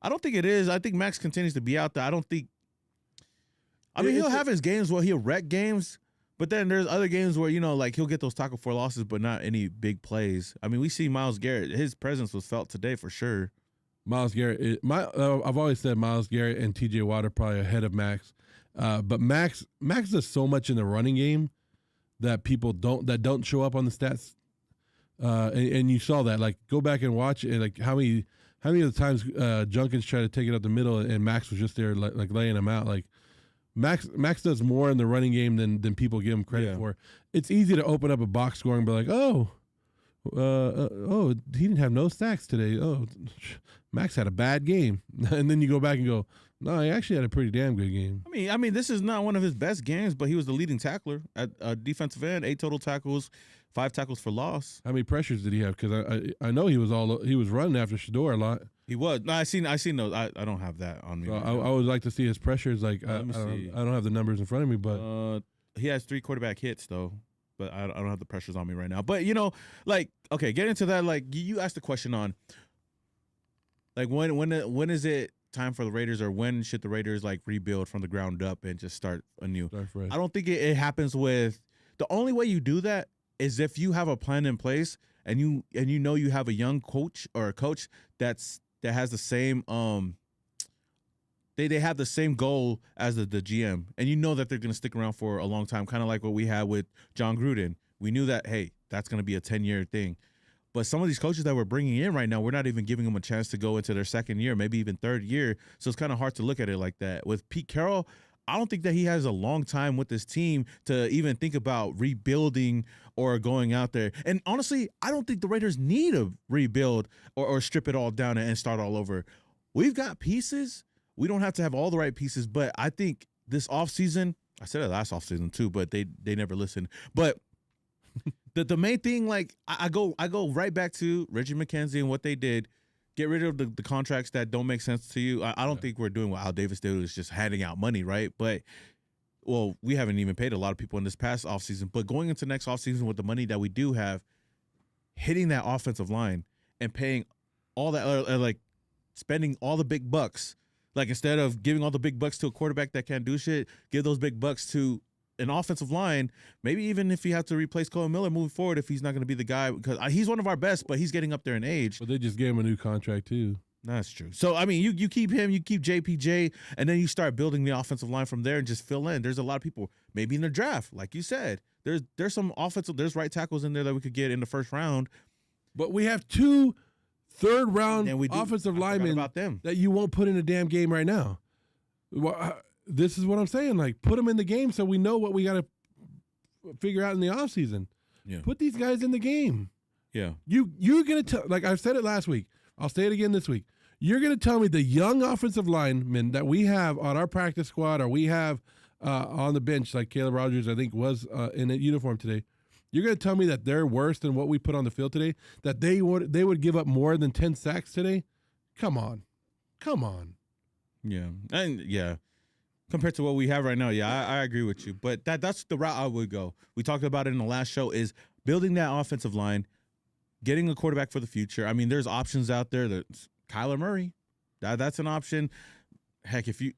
I don't think it is. I think Max continues to be out there. I don't think. I mean, he'll have his games where he'll wreck games, but then there's other games where, you know, like he'll get those tackle for losses, but not any big plays. I mean, we see Myles Garrett. His presence was felt today for sure. Myles Garrett, I've always said Myles Garrett and T.J. Watt are probably ahead of Max, but Max does so much in the running game that people don't show up on the stats, and you saw that. Like, go back and watch it. Like how many of the times Junkins tried to take it up the middle and Max was just there like laying him out. Like Max does more in the running game than people give him credit for. It's easy to open up a box score and be like, he didn't have no sacks today. Oh, Max had a bad game. And then you go back and go, No, he actually had a pretty damn good game. I mean, this is not one of his best games, but he was the leading tackler at defensive end. 8 total tackles, 5 tackles for loss. How many pressures did he have? Because I know he was running after Shador a lot. He was. No, I seen those. I don't have that on me. So right I would like to see his pressures. Like Let me see. I don't have the numbers in front of me, but he has 3 quarterback hits though, but I don't have the pressures on me right now. But like, okay, get into that. Like you asked the question on, like when is it time for the Raiders, or when should the Raiders like rebuild from the ground up and just start anew? I don't think it happens with. The only way you do that is if you have a plan in place and you you have a young coach or a coach that has the same they have the same goal as the GM, and you know that they're going to stick around for a long time, kind of like what we had with John Gruden. We knew that, hey, that's going to be a 10-year thing. But some of these coaches that we're bringing in right now, we're not even giving them a chance to go into their second year, maybe even third year. So it's kind of hard to look at it like that. With Pete Carroll, I don't think that he has a long time with this team to even think about rebuilding or going out there. And honestly, I don't think the Raiders need to rebuild or strip it all down and start all over. We've got pieces. We don't have to have all the right pieces, but I think this offseason, I said it last offseason too, but they never listened. But the main thing, like I go right back to Reggie McKenzie and what they did. Get rid of the contracts that don't make sense to you. I don't think we're doing what Al Davis did, was just handing out money, right? But, well, we haven't even paid a lot of people in this past offseason. But going into next offseason with the money that we do have, hitting that offensive line and paying all that, like spending all the big bucks. Like instead of giving all the big bucks to a quarterback that can't do shit, give those big bucks to an offensive line. Maybe even if you have to replace Cole Miller moving forward, if he's not going to be the guy, because he's one of our best, but he's getting up there in age. But they just gave him a new contract too. That's true. So, I mean, you keep him, you keep JPJ, and then you start building the offensive line from there and just fill in. There's a lot of people, maybe in the draft, like you said. There's some there's right tackles in there that we could get in the first round. But we have 2 third-round offensive linemen about them that you won't put in a damn game right now. Well, this is what I'm saying. Like, put them in the game so we know what we got to figure out in the offseason. Yeah. Put these guys in the game. Yeah. You're going to tell, like I've said it last week, I'll say it again this week. You're going to tell me the young offensive linemen that we have on our practice squad or we have on the bench, like Caleb Rogers, I think, was in a uniform today. You're going to tell me that they're worse than what we put on the field today? That they would give up more than 10 sacks today? Come on. Yeah. And, yeah. Compared to what we have right now, yeah, I agree with you. But that's the route I would go. We talked about it in the last show, is building that offensive line, getting a quarterback for the future. I mean, there's options out there. That's Kyler Murray. That's an option. Heck, if you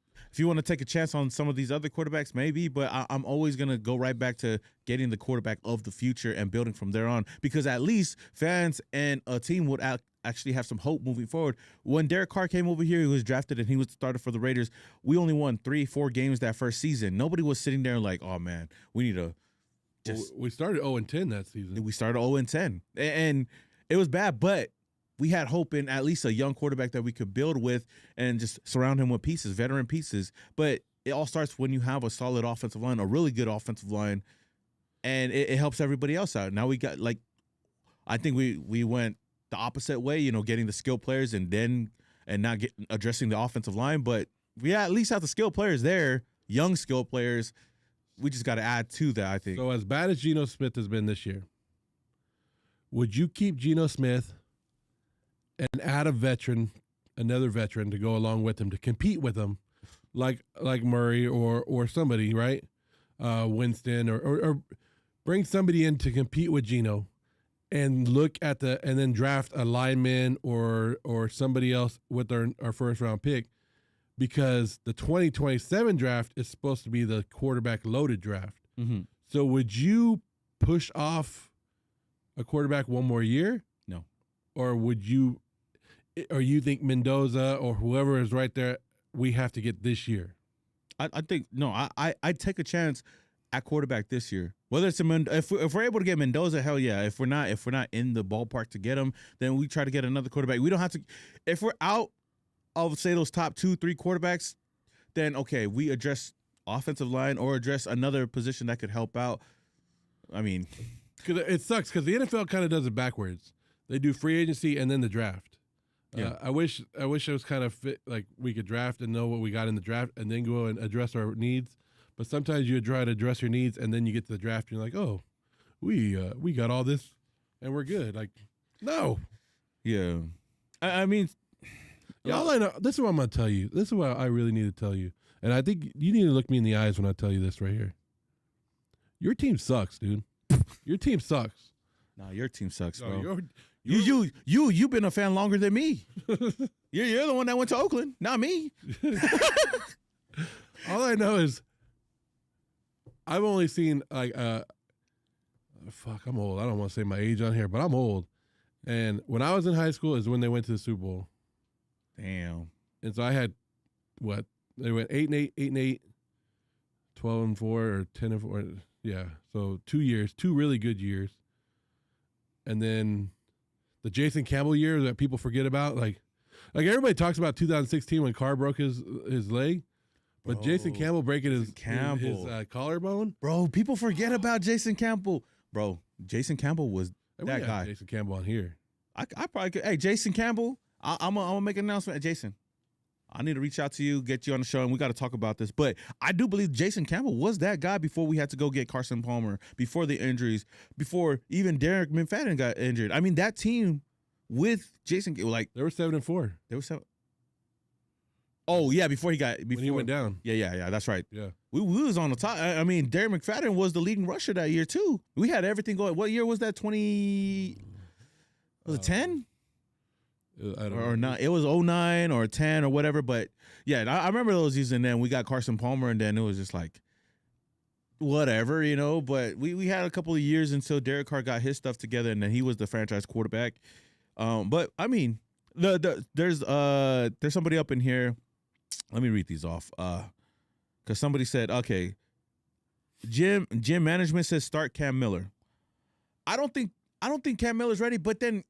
want to take a chance on some of these other quarterbacks, maybe. But I'm always going to go right back to getting the quarterback of the future and building from there on. Because at least fans and a team would actually have some hope moving forward. When Derek Carr came over here, he was drafted and he was started for the Raiders. We only won 3-4 games that first season. Nobody was sitting there like, oh man, we need to just. We started 0-10 that season. We started 0-10, and it was bad, but we had hope in at least a young quarterback that we could build with and just surround him with pieces, veteran pieces. But it all starts when you have a solid offensive line, a really good offensive line, and it helps everybody else out. Now we got, like, I think we went the opposite way, getting the skill players and not addressing the offensive line. But we at least have the skill players there, young skill players. We just got to add to that, I think. So as bad as Gino Smith has been this year, would you keep Gino Smith and add another veteran to go along with him to compete with him, like Murray or somebody, right? Winston or bring somebody in to compete with Gino, and look at and then draft a lineman or somebody else with our first round pick, because the 2027 draft is supposed to be the quarterback loaded draft. Mm-hmm. So would you push off a quarterback one more year? No. Or you think Mendoza or whoever is right there, we have to get this year? I think no. I'd take a chance at quarterback this year. Whether it's if we're able to get Mendoza, hell yeah. If we're not in the ballpark to get him, then we try to get another quarterback. We don't have to. If we're out of, say, those top 2-3 quarterbacks, then okay, we address offensive line or address another position that could help out. I mean, because it sucks because the NFL kind of does it backwards. They do free agency and then the draft. Yeah. I wish it was kind of fit, like we could draft and know what we got in the draft and then go and address our needs. But sometimes you try to address your needs and then you get to the draft and you're like, oh, we got all this and we're good. Like, no. Yeah. I mean, Yeah, all I know, this is what I'm going to tell you. This is what I really need to tell you. And I think you need to look me in the eyes when I tell you this right here. Your team sucks, dude. Your team sucks. nah, your team sucks, bro. No, You've been a fan longer than me. You're the one that went to Oakland, not me. all I know is I've only seen like fuck, I'm old. I don't want to say my age on here, but I'm old. And when I was in high school is when they went to the Super Bowl. Damn. And so I had what? They went 8-8, 8-8, 12-4, or 10-4. Yeah. So 2 years, 2 really good years. And then the Jason Campbell year that people forget about, like everybody talks about 2016 when Carr broke his leg, but Bro, Jason Campbell breaking his collarbone. Bro, people forget about Jason Campbell. Bro, Jason Campbell was Hey, we that got guy. Jason Campbell on here. I probably could. Hey, Jason Campbell, I'm gonna make an announcement. Hey, Jason, I need to reach out to you, get you on the show, and we got to talk about this. But I do believe Jason Campbell was that guy before we had to go get Carson Palmer, before the injuries, before even Derek McFadden got injured. I mean, that team with Jason, like They were 7-4 they were so. Oh yeah, before when he went down. Yeah, that's right. Yeah. We was on the top. I mean, Derek McFadden was the leading rusher that year too. We had everything going. What year was that? 20? Was it 10? I don't Or know. not? It was 09 or 10 or whatever. But yeah, I remember those years. And then we got Carson Palmer, and then it was just like whatever, you know. But we had a couple of years until Derek Carr got his stuff together, and then he was the franchise quarterback. But I mean, there's somebody up in here. Let me read these off. Because somebody said, okay, Gym management says start Cam Miller. I don't think Cam Miller's ready, but then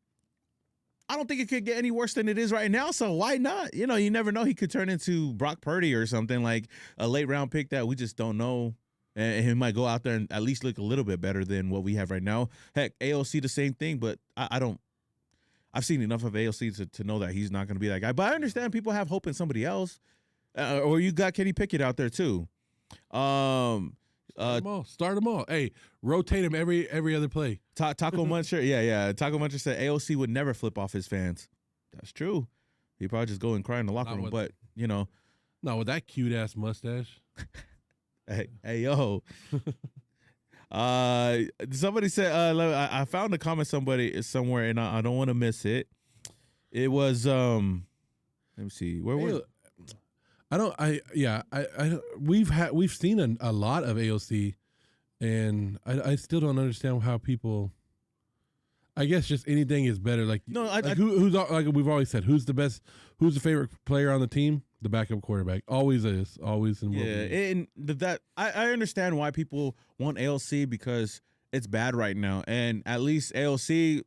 I don't think it could get any worse than it is right now. So why not? You know, you never know. He could turn into Brock Purdy or something, like a late round pick that we just don't know. And he might go out there and at least look a little bit better than what we have right now. Heck, AOC the same thing, but I've seen enough of AOC to know that he's not going to be that guy. But I understand people have hope in somebody else. Or you got Kenny Pickett out there too. Start them all. Hey, rotate him every other play. Taco Muncher, yeah. Taco Muncher said AOC would never flip off his fans. That's true. He'd probably just go and cry in the locker room. But you know, not with that cute ass mustache. hey yo. Somebody said I found a comment somewhere and I don't want to miss it. It was let me see where was. We've seen a lot of AOC, and I still don't understand how people. I guess just anything is better. Like No, who's like we've always said, who's the favorite player on the team? The backup quarterback always is, always and will be. And that I understand why people want AOC because it's bad right now, and at least AOC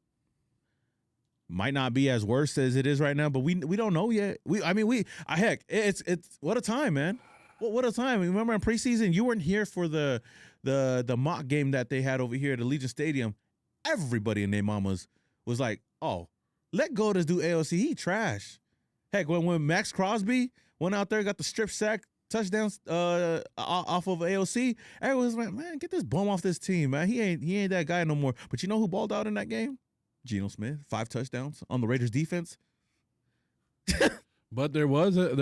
might not be as worse as it is right now, but we don't know yet. Heck, it's what a time, man. What a time. Remember in preseason, you weren't here for the mock game that they had over here at Allegiant Stadium. Everybody in their mamas was like, "Oh, let go of this dude AOC. He trash." Heck, when Max Crosby went out there, got the strip sack touchdowns off of AOC, everyone was like, "Man, get this bum off this team, man. He ain't that guy no more." But you know who balled out in that game? Gino Smith, 5 touchdowns on the Raiders defense. But there was a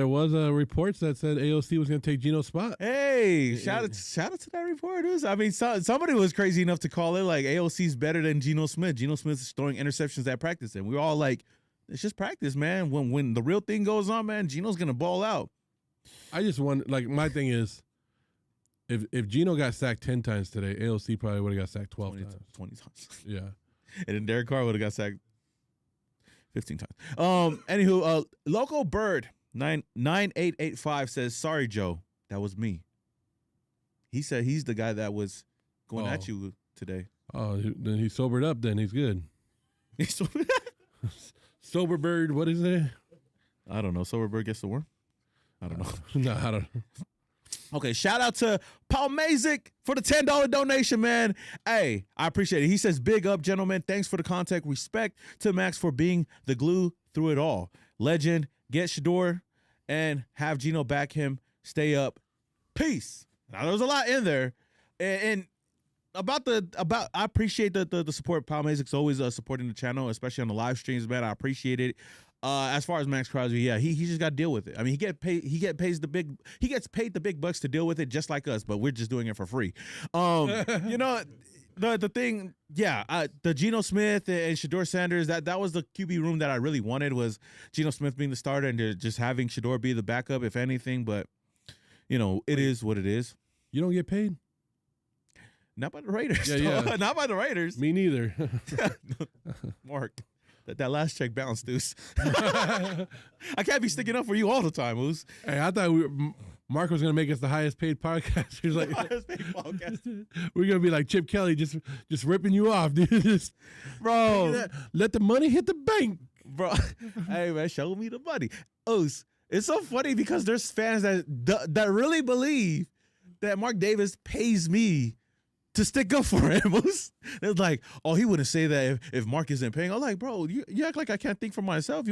reports that said AOC was going to take Gino's spot. Hey, shout out to that report. I mean, somebody was crazy enough to call it like AOC's better than Gino Smith. Gino Smith is throwing interceptions at practice, and we were all like, it's just practice, man. When the real thing goes on, man, Gino's going to ball out. I just want, like, my thing is, if Gino got sacked 10 times today, AOC probably would have got sacked 12 times. 20 times. Yeah. And then Derek Carr would have got sacked 15 times. Anywho, Local Bird 9885 says, "Sorry, Joe, that was me." He said he's the guy that was going at you today. Oh, then he sobered up. Then he's good. Sober bird. What is it? I don't know. Sober Bird gets the worm. I don't know. No, I don't. Okay, shout out to Paul Mazik for the $10 donation, man. Hey, I appreciate it. He says, big up, gentlemen. Thanks for the contact. Respect to Max for being the glue through it all. Legend, get Shador, and have Gino back him. Stay up. Peace. Now, there was a lot in there. And I appreciate the support. Paul Mazik's always supporting the channel, especially on the live streams, man. I appreciate it. As far as Max Crosby, yeah, he just got to deal with it. I mean, he gets paid the big bucks to deal with it, just like us, but we're just doing it for free. You know, the thing, yeah, the Gino Smith and Shador Sanders, that was the QB room that I really wanted, was Gino Smith being the starter and just having Shador be the backup, if anything. But you know, it is what it is. You don't get paid? Not by the Raiders. Yeah. Not by the Raiders. Me neither. Mark. That last check bounced, Deuce. I can't be sticking up for you all the time, Moose. Hey, I thought Mark was going to make us the highest paid podcast. He was like, Highest paid podcast. we're going to be like Chip Kelly, just ripping you off, dude. Just, Bro. let the money hit the bank. Bro. Hey, man, show me the money. Oos, it's so funny because there's fans that really believe that Mark Davis pays me to stick up for him. It's like, oh, he wouldn't say that if Mark isn't paying. I'm like, bro, you act like I can't think for myself.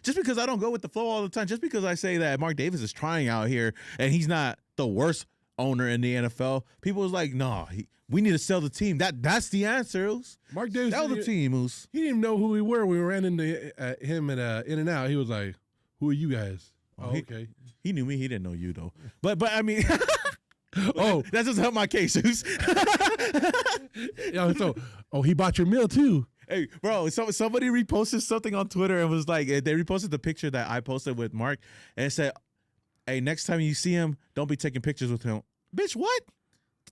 Just because I don't go with the flow all the time, just because I say that Mark Davis is trying out here and he's not the worst owner in the NFL, people was like, nah, we need to sell the team. That's the answer. Mark Davis sell the team, Moose. He didn't even know who we were. We ran into him at In and Out. He was like, "Who are you guys?" Oh, okay. He knew me. He didn't know you though. But I mean. Oh, that doesn't help my case. He bought your meal too. Hey, bro, somebody reposted something on Twitter and was like, they reposted the picture that I posted with Mark and said, hey, next time you see him, don't be taking pictures with him. Bitch, what?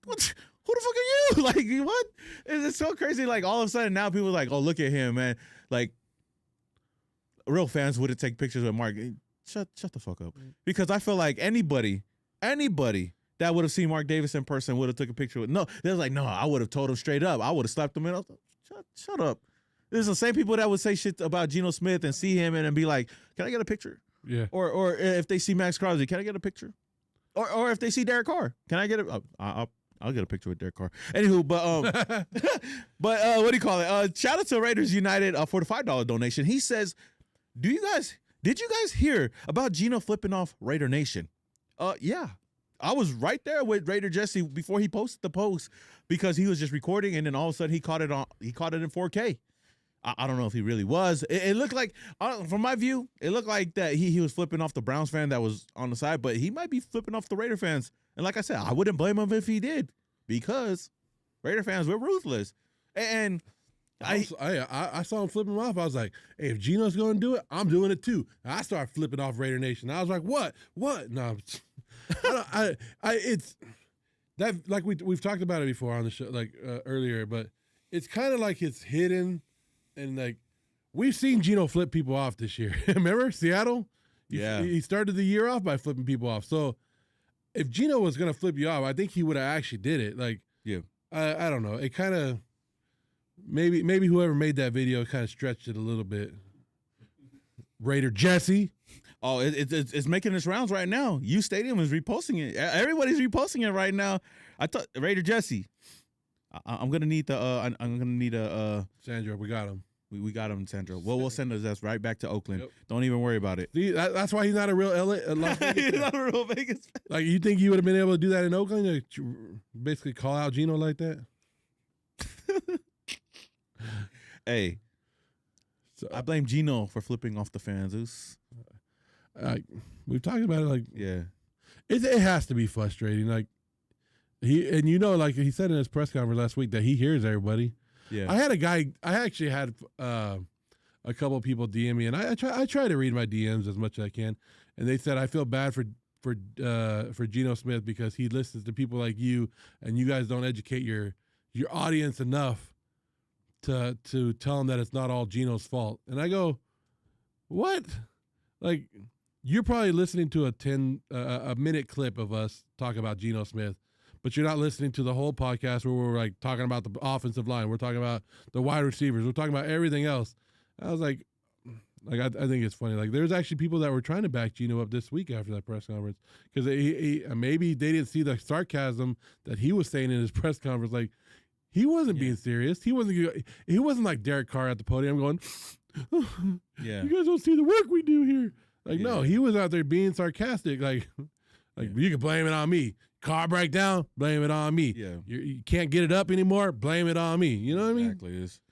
Who the fuck are you? Like, what? It's so crazy. Like, all of a sudden now people are like, oh, look at him, man. Like, real fans wouldn't take pictures with Mark. Shut the fuck up. Because I feel like anybody that would have seen Mark Davis in person would have took a picture with. No, they're like, no, I would have told him straight up. I would have slapped him in. Shut up. There's the same people that would say shit about Gino Smith and see him and be like, can I get a picture? Yeah. Or if they see Max Crosby, can I get a picture? Or if they see Derek Carr, can I get a? I'll get a picture with Derek Carr. Anywho, but what do you call it? Shout out to Raiders United for the $5 donation. He says, did you guys hear about Gino flipping off Raidernation? Yeah. I was right there with Raider Jesse before he posted the post because he was just recording and then all of a sudden he caught it in 4K. I don't know if he really was. It looked like, from my view, it looked like that he was flipping off the Browns fan that was on the side, but he might be flipping off the Raider fans. And like I said, I wouldn't blame him if he did because Raider fans, we're ruthless. And I saw him flipping him off. I was like, hey, if Gino's going to do it, I'm doing it too. And I started flipping off Raider Nation. I was like, what? No, it's that, like we've talked about it before on the show, like earlier, but it's kind of like it's hidden, and like we've seen Gino flip people off this year. Remember Seattle? Yeah, he started the year off by flipping people off. So if Gino was gonna flip you off, I think he would have actually did it. Like, yeah, I don't know. It kind of maybe whoever made that video kind of stretched it a little bit. Raider Jesse. Oh, it's making its rounds right now. U Stadium is reposting it. Everybody's reposting it right now. I thought Raider Jesse. I'm gonna need a Sandra. We got him. We got him, Sandra. Well, we'll send us right back to Oakland. Yep. Don't even worry about it. See, that's why he's not a real Las Vegas. He's not a real Vegas fan. Like, you think you would have been able to do that in Oakland? Like, basically call out Gino like that? Hey, so, I blame Gino for flipping off the fans. We've talked about it. Like, yeah, it has to be frustrating. Like, like he said in his press conference last week that he hears everybody. Yeah, I actually had a couple of people DM me, and I try to read my DMs as much as I can, and they said I feel bad for Gino Smith because he listens to people like you, and you guys don't educate your audience enough to tell him that it's not all Gino's fault. And I go, what? Like, you're probably listening to a minute clip of us talk about Gino Smith, but you're not listening to the whole podcast where we're like talking about the offensive line. We're talking about the wide receivers. We're talking about everything else. I was like, Like I think it's funny. Like there's actually people that were trying to back Gino up this week after that press conference because maybe they didn't see the sarcasm that he was saying in his press conference. Like he wasn't being serious. He wasn't like Derek Carr at the podium going, Yeah. you guys don't see the work we do here. Like no, he was out there being sarcastic. Like you can blame it on me. Car breakdown, blame it on me. Yeah. You can't get it up anymore, blame it on me. You know what I mean?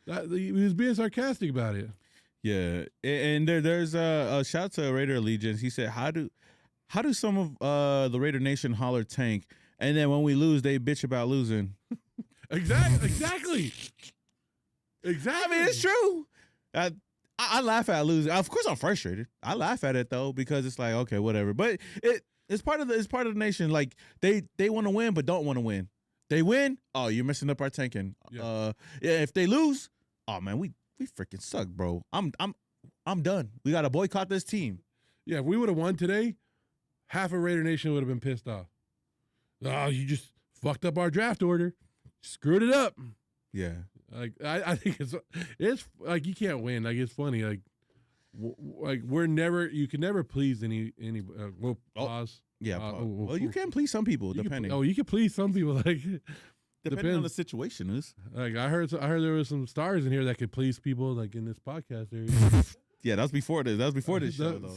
Exactly. He was being sarcastic about it. Yeah, and there's a shout out to Raider Allegiance. He said, "How do some of the Raider Nation holler tank, and then when we lose, they bitch about losing." Exactly. I mean, it's true. I laugh at losing. Of course, I'm frustrated. I laugh at it though because it's like okay, whatever. But it's part of the nation. Like they want to win, but don't want to win. They win. Oh, you're messing up our tanking. Yeah. If they lose, oh man, we freaking suck, bro. I'm done. We gotta boycott this team. Yeah, if we would have won today, half of Raider Nation would have been pissed off. Oh, you just fucked up our draft order, screwed it up. Yeah, like I think it's like you can't win. Like it's funny. Like you can never please any. We'll pause. Yeah. Well, you can please some people depending. You can please some people like. Depending on the situation is. Like I heard there was some stars in here that could please people like in this podcast area. Yeah, that was before this. That was before this show though.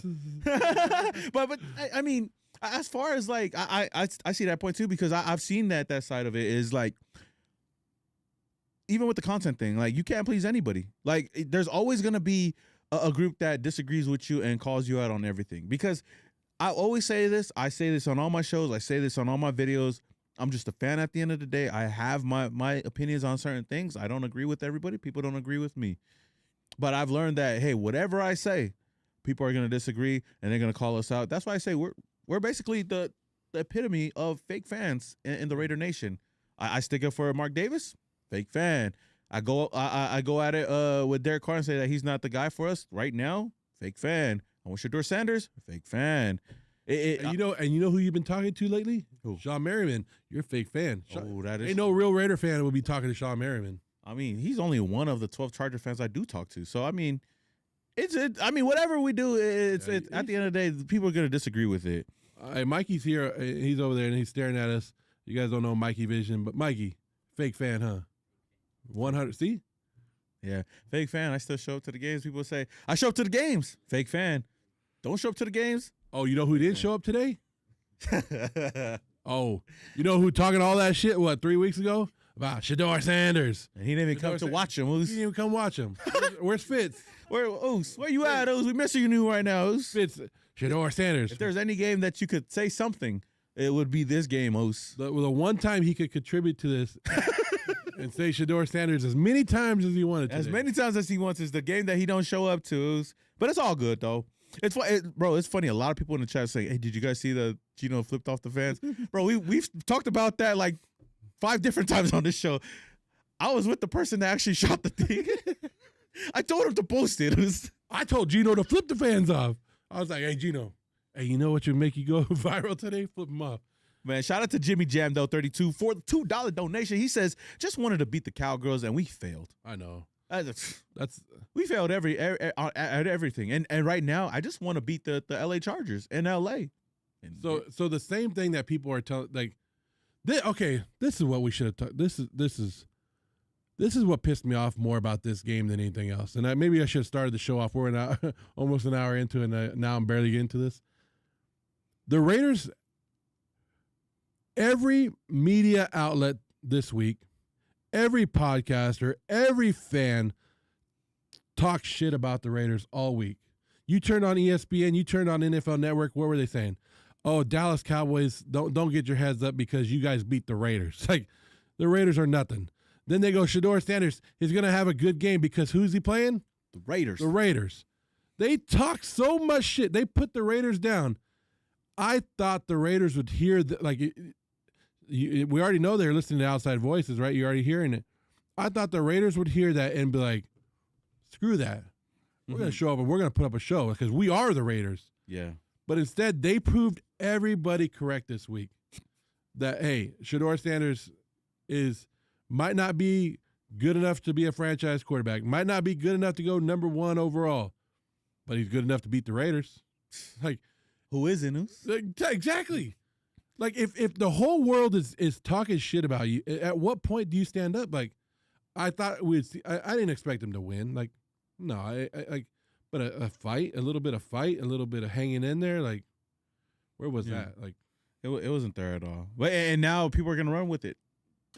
but I mean, as far as like I see that point too because I've seen that side of it is like even with the content thing, like you can't please anybody. Like there's always gonna be a group that disagrees with you and calls you out on everything. Because I always say this. I say this on all my shows. I say this on all my videos. I'm just a fan at the end of the day. I have my opinions on certain things. I don't agree with everybody. People don't agree with me. But I've learned that, hey, whatever I say, people are going to disagree and they're going to call us out. That's why I say we're basically the epitome of fake fans in the Raider Nation. I stick up for Mark Davis, fake fan. I go at it with Derek Carr and say that he's not the guy for us right now, fake fan. I want Shador Sanders, fake fan. And you know who you've been talking to lately? Who? Sean Merriman. You're a fake fan. That is. Ain't no real Raider fan will be talking to Sean Merriman. I mean, he's only one of the 12 Charger fans I do talk to. So I mean, I mean, whatever we do, it's at the end of the day, people are gonna disagree with it. Mikey's here. He's over there and he's staring at us. You guys don't know Mikey Vision, but Mikey, fake fan, huh? 100. See? Yeah, fake fan. I still show up to the games. People say I show up to the games. Fake fan. Don't show up to the games. Oh, you know who didn't show up today? Oh, you know who talking all that shit, 3 weeks ago? About Shador Sanders. And he didn't even come to watch him. He didn't even come watch him. Where's Fitz? Where you at, Oos? We miss you new right now, Oos. Fitz, Shador Sanders. If there's any game that you could say something, it would be this game, Oos. The one time he could contribute to this and say Shador Sanders as many times as he wanted to. As many times as he wants is the game that he don't show up to, Oos. But it's all good, though. Bro, it's funny. A lot of people in the chat say, hey, did you guys see the Gino flipped off the fans? Bro, we've talked about that like 5 different times on this show. I was with the person that actually shot the thing. I told him to post it. I told Gino to flip the fans off. I was like, hey, Gino, hey, you know what would make you go viral today? Flip them off. Man, shout out to Jimmy Jam, though, 32 for the $2 donation. He says, just wanted to beat the Cowgirls, and we failed. I know. We failed at everything, and right now I just want to beat the LA Chargers in LA. And so the same thing that people are telling, like, this is what we should have talked. This is what pissed me off more about this game than anything else. And maybe I should have started the show off. We're almost an hour into it, and now I'm barely getting to this. The Raiders, every media outlet this week, every podcaster, every fan talks shit about the Raiders all week. You turned on ESPN, you turned on NFL Network. What were they saying? Oh, Dallas Cowboys, don't get your heads up because you guys beat the Raiders. Like, the Raiders are nothing. Then they go, Shador Sanders is going to have a good game because who's he playing? The Raiders. The Raiders. They talk so much shit. They put the Raiders down. I thought the Raiders would hear we already know they're listening to outside voices, right? You're already hearing it. I thought the Raiders would hear that and be like, screw that. We're going to show up and we're going to put up a show because we are the Raiders. Yeah. But instead, they proved everybody correct this week that, hey, Shador Sanders might not be good enough to be a franchise quarterback, might not be good enough to go number 1 overall. but he's good enough to beat the Raiders. Like, Who is it? exactly. Like, if the whole world is talking shit about you, at what point do you stand up? Like, I thought we'd see. I didn't expect him to win. Like, no, but a fight, a little bit of fight, a little bit of hanging in there. Like, where was that? Like, it wasn't there at all. But and now people are gonna run with it.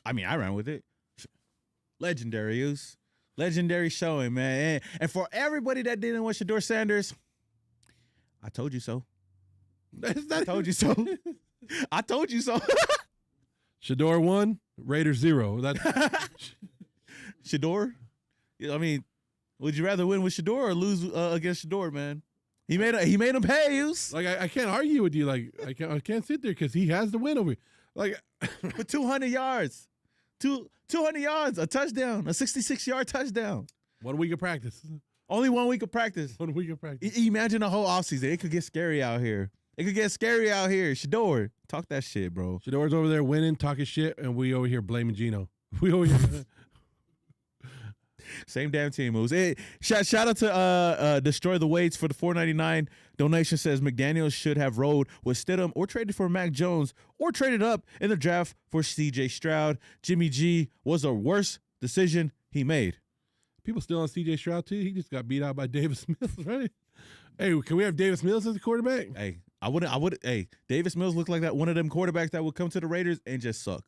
I mean, I ran with it. Legendary use. Legendary showing, man. And for everybody that didn't watch Shador Sanders, I told you so. I told you so. I told you so. Shador 1, Raiders 0. That's Shador? I mean, would you rather win with Shador or lose against Shador, man? He made him pay, use. like I can't argue with you. Like I can't sit there because he has the win over you. Like With 200 yards. 200 yards, a touchdown, a 66-yard touchdown. 1 week of practice. Only 1 week of practice. 1 week of practice. Imagine the whole offseason. It could get scary out here. Shador, talk that shit, bro. Shador's over there winning, talking shit, and we over here blaming Gino. We over here. Same damn team moves. Hey, shout out to Destroy the Weights for the $4.99 donation. Says McDaniels should have rolled with Stidham or traded for Mac Jones or traded up in the draft for C.J. Stroud. Jimmy G was the worst decision he made. People still on C.J. Stroud too. He just got beat out by Davis Mills, right? Hey, can we have Davis Mills as the quarterback? Hey, I would. Hey, Davis Mills looked like that one of them quarterbacks that would come to the Raiders and just suck.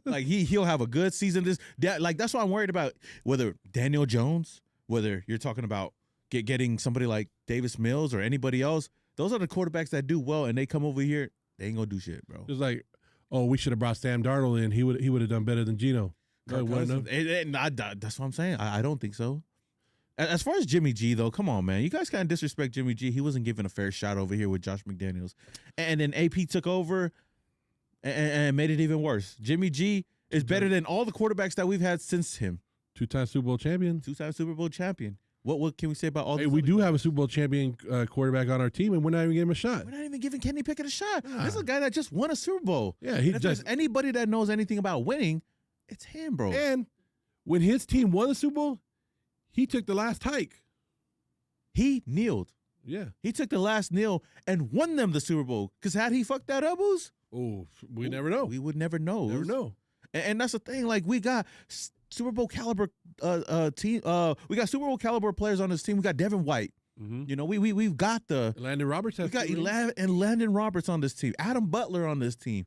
Like he'll have a good season. That's what I'm worried about. Whether Daniel Jones, whether you're talking about getting somebody like Davis Mills or anybody else, those are the quarterbacks that do well, and they come over here, they ain't gonna do shit, bro. It's like, oh, we should have brought Sam Darnold in. He would have done better than Gino. That's what I'm saying. I don't think so. As far as Jimmy G, though, come on, man. You guys kind of disrespect Jimmy G. He wasn't given a fair shot over here with Josh McDaniels. And then AP took over and made it even worse. Jimmy G is better than all the quarterbacks that we've had since him. 2-time Super Bowl champion. 2-time Super Bowl champion. What can we say about all Hey, these we other do guys? have a Super Bowl champion quarterback on our team, and we're not even giving him a shot. We're not even giving Kenny Pickett a shot. Nah. This is a guy that just won a Super Bowl. Yeah, And if there's anybody that knows anything about winning, it's him, bro. And when his team won the Super Bowl, he took the last hike. He kneeled. Yeah. He took the last kneel and won them the Super Bowl. Because had he fucked that up, Oos, Oh, we never know. we would never know. never Oos. know. And that's the thing. Like, we got Super Bowl caliber team. We got Super Bowl caliber players on this team. We got Devin White. Mm-hmm. You know, we've got Landon Roberts has we got 2 rings. and Landon Roberts on this team. Adam Butler on this team.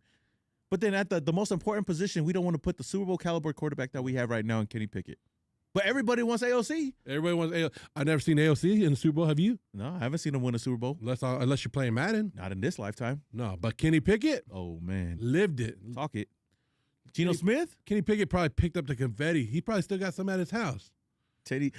But then at the most important position, we don't want to put the Super Bowl caliber quarterback that we have right now in Kenny Pickett. But everybody wants AOC. Everybody wants AOC. I've never seen AOC in the Super Bowl. Have you? No, I haven't seen him win a Super Bowl. Unless you're playing Madden. Not in this lifetime. No, but Kenny Pickett Oh, man. lived it. Talk it. Gino Smith? Kenny Pickett probably picked up the confetti. He probably still got some at his house. Kenny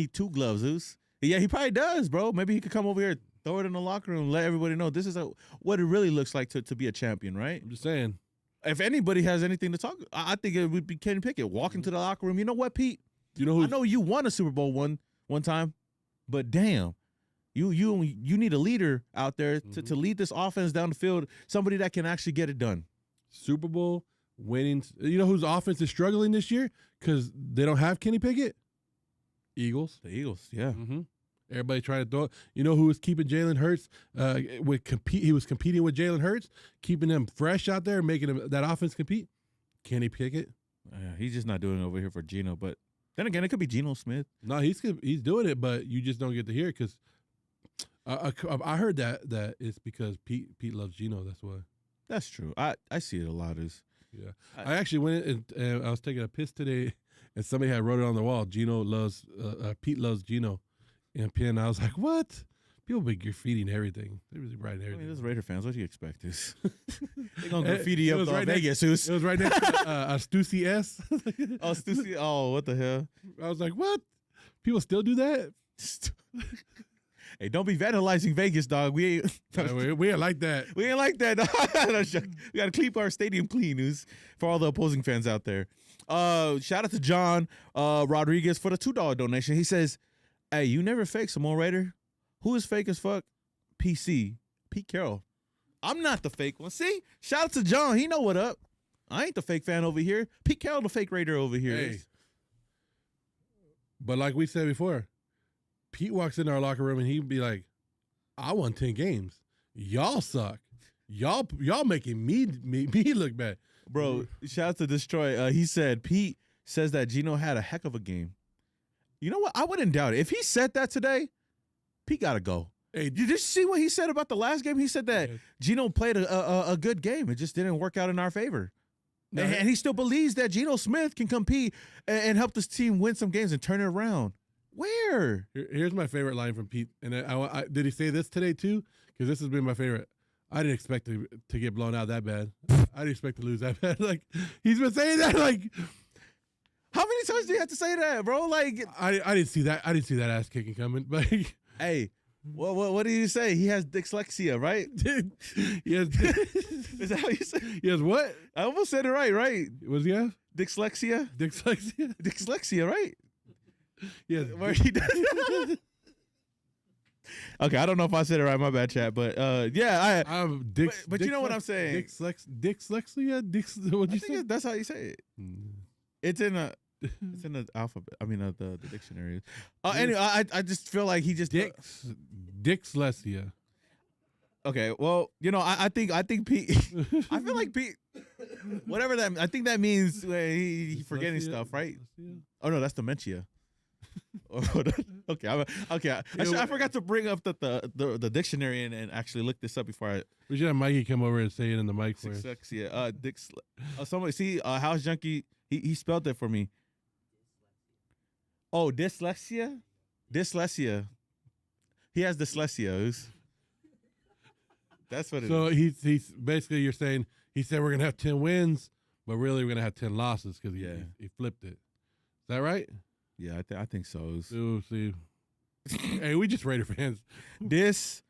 Two Gloves, Zeus. Yeah, he probably does, bro. Maybe he could come over here, throw it in the locker room, let everybody know this is what it really looks like to be a champion, right? I'm just saying. If anybody has anything to talk, I think it would be Kenny Pickett. Walk into the locker room. You know what, Pete? You know who? I know you won a Super Bowl one time, but damn, you need a leader out there to lead this offense down the field. Somebody that can actually get it done. Super Bowl winning. You know whose offense is struggling this year because they don't have Kenny Pickett? Eagles. The Eagles, yeah. Mm-hmm. Everybody trying to throw it. You know who was keeping Jalen Hurts? He was competing with Jalen Hurts, keeping them fresh out there, making that offense compete. Kenny Pickett. Yeah, he's just not doing it over here for Gino, but then again, it could be Gino Smith. No, he's doing it, but you just don't get to hear it because I heard that it's because Pete loves Gino. That's why. That's true. I see it a lot. Yeah, I actually went in and I was taking a piss today, and somebody had wrote it on the wall. Pete loves Gino, and pin. I was like, what? People be graffitiing everything. They're really writing I everything. mean, those Raider fans, what do you expect? They're going to graffiti It up was right Vegas. It was right next to Stussy S. Oh, Stussy. Oh, what the hell? I was like, what? People still do that? Hey, don't be vandalizing Vegas, dog. We ain't We ain't like that. we ain't like that. We got to keep our stadium clean, news for all the opposing fans out there. Shout out to John Rodriguez for the $2 donation. He says, "Hey, you never fake Samoa Raider. Who is fake as fuck? PC Pete Carroll. I'm not the fake one. See, shout out to John. He know what up. I ain't the fake fan over here. Pete Carroll, the fake Raider over here. Hey. But like we said before, Pete walks into our locker room and he'd be like, I won 10 games. Y'all suck. Y'all making me look bad. Bro, shout out to Destroy. He said, Pete says that Gino had a heck of a game. You know what? I wouldn't doubt it. If he said that today, Pete got to go. Hey, Did you see what he said about the last game? He said that Gino played a good game. It just didn't work out in our favor. No, and he still believes that Gino Smith can compete and help this team win some games and turn it around. Where? Here's my favorite line from Pete. And I did he say this today too? Because this has been my favorite. I didn't expect to get blown out that bad. I didn't expect to lose that bad. Like, he's been saying that like. How many times do you have to say that, bro? Like, I didn't see that. I didn't see that ass kicking coming. But hey, what did you say? He has dyslexia, right? Yes. Is that how you say? Yes. What? I almost said it right? Was he have? Dyslexia? Dyslexia, right? Yes. Where he does. Okay, I don't know if I said it right. My bad, chat. But yeah, I'm but you know what I'm saying? Dyslexia. What'd you say? That's how you say it. It's in the alphabet. I mean, the dictionary. Anyway, I just feel like he just Dyslexia. Okay, well, you know, I think Pete. I feel like Pete. Whatever that. I think that means he forgetting stuff, right? Oh no, that's dementia. Okay. I forgot to bring up the dictionary and actually look this up before We should have Mikey come over and say it in the mic for us. Dyslexia. Somebody see House Junkie. He spelled it for me. Oh, dyslexia. He has dyslexia. That's what it is. So he's basically you're saying he said we're gonna have 10 wins, but really we're gonna have 10 losses because he flipped it. Is that right? Yeah, I think so. So see, hey, we just Raider fans. This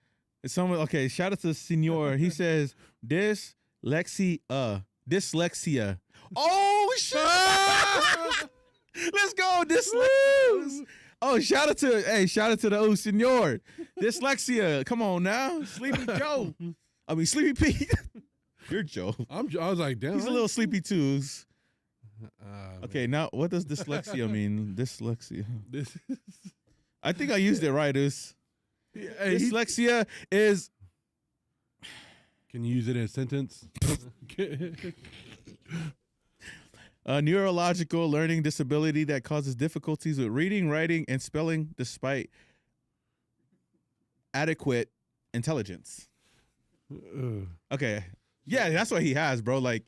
is someone. Okay, shout out to Senor. He says dyslexia. Oh shit! Let's go, dyslexia. Oh, shout out to the Senor. Dyslexia. Come on now, Sleepy Joe. I mean Sleepy Pete. You're Joe. I was like, damn. He's a little sleepy too. Okay, now what does dyslexia mean? Dyslexia. I think I used it right. Dyslexia is. Can you use it in a sentence? A neurological learning disability that causes difficulties with reading, writing, and spelling despite adequate intelligence. Okay. Yeah, that's what he has, bro. Like,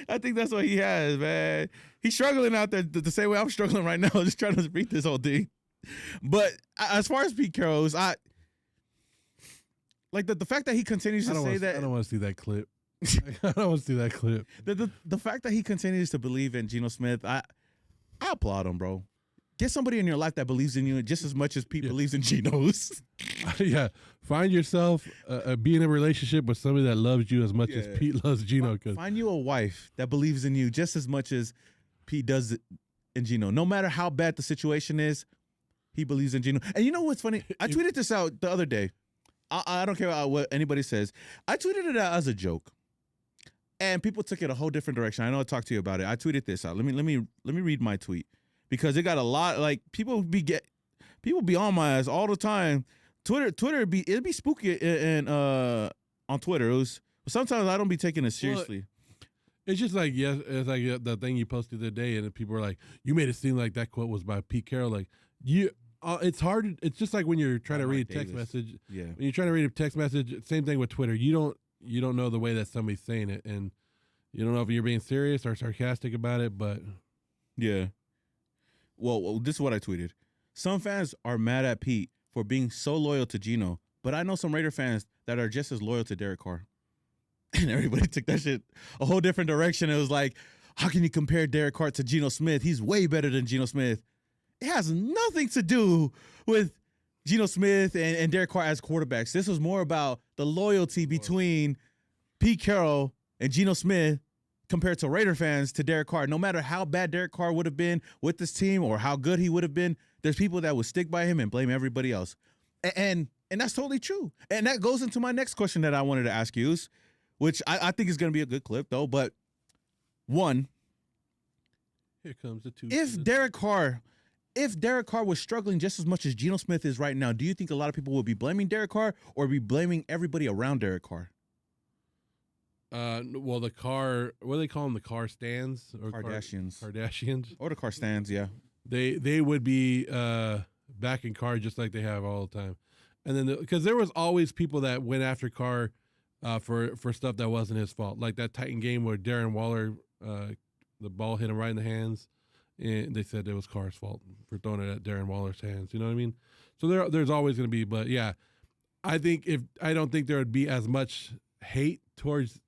I think that's what he has, man. He's struggling out there the same way I'm struggling right now, just trying to read this whole thing. But as far as Pete Carroll's, the fact that he continues to say that. I don't want to see that clip. I don't want to see that clip. The fact that he continues to believe in Gino Smith, I applaud him, bro. Get somebody in your life that believes in you just as much as Pete believes in Gino's. Yeah. Find yourself, be in a relationship with somebody that loves you as much as Pete loves Gino. Find you a wife that believes in you just as much as Pete does in Gino. No matter how bad the situation is, he believes in Gino. And you know what's funny? I tweeted this out the other day. I don't care what anybody says. I tweeted it out as a joke. And people took it a whole different direction. I know I talked to you about it. I tweeted this out. Let me read my tweet. Because it got a lot, like, people be on my ass all the time. Twitter it'd be spooky and on Twitter. Sometimes I don't be taking it seriously. Well, it's just like it's like the thing you posted the other day, and people were like, "You made it seem like that quote was by Pete Carroll." Like it's hard. It's just like when you're trying to read a text message. Yeah. When you're trying to read a text message, same thing with Twitter. You don't know the way that somebody's saying it, and you don't know if you're being serious or sarcastic about it. But yeah. Well, this is what I tweeted. Some fans are mad at Pete for being so loyal to Gino, but I know some Raider fans that are just as loyal to Derek Carr. And everybody took that shit a whole different direction. It was like, how can you compare Derek Carr to Gino Smith? He's way better than Gino Smith. It has nothing to do with Gino Smith and Derek Carr as quarterbacks. This was more about the loyalty between Pete Carroll and Gino Smith compared to Raider fans to Derek Carr. No matter how bad Derek Carr would have been with this team or how good he would have been, there's people that would stick by him and blame everybody else. And that's totally true. And that goes into my next question that I wanted to ask you, which I think is going to be a good clip, though. But one, Here comes the two. If Derek Carr was struggling just as much as Gino Smith is right now, do you think a lot of people would be blaming Derek Carr or be blaming everybody around Derek Carr? Well, the Carr, what do they call them? The Carr stands or Kardashians. Kardashians. Or the Carr stands, yeah. They would be backing Carr just like they have all the time, and then because there was always people that went after Carr for stuff that wasn't his fault, like that Titan game where Darren Waller the ball hit him right in the hands, and they said it was Carr's fault for throwing it at Darren Waller's hands. You know what I mean? So there's always going to be, but yeah, I don't think there would be as much hate towards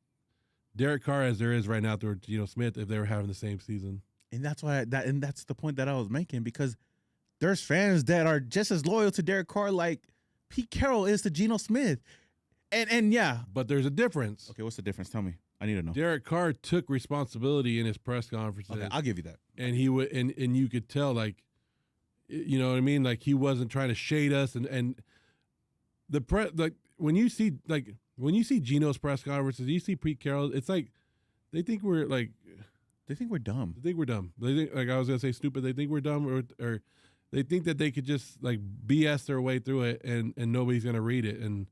Derek Carr as there is right now towards Gino Smith if they were having the same season. And that's why that's the point that I was making, because there's fans that are just as loyal to Derek Carr like Pete Carroll is to Gino Smith. And yeah. But there's a difference. Okay, what's the difference? Tell me. I need to know. Derek Carr took responsibility in his press conferences. Okay, I'll give you that. And he would and you could tell, like, you know what I mean? Like, he wasn't trying to shade us, and like when you see Gino's press conferences, you see Pete Carroll, it's like they think we're dumb. They think we're dumb. They think, like I was gonna say, stupid. They think we're dumb, or they think that they could just like BS their way through it, and nobody's gonna read it. And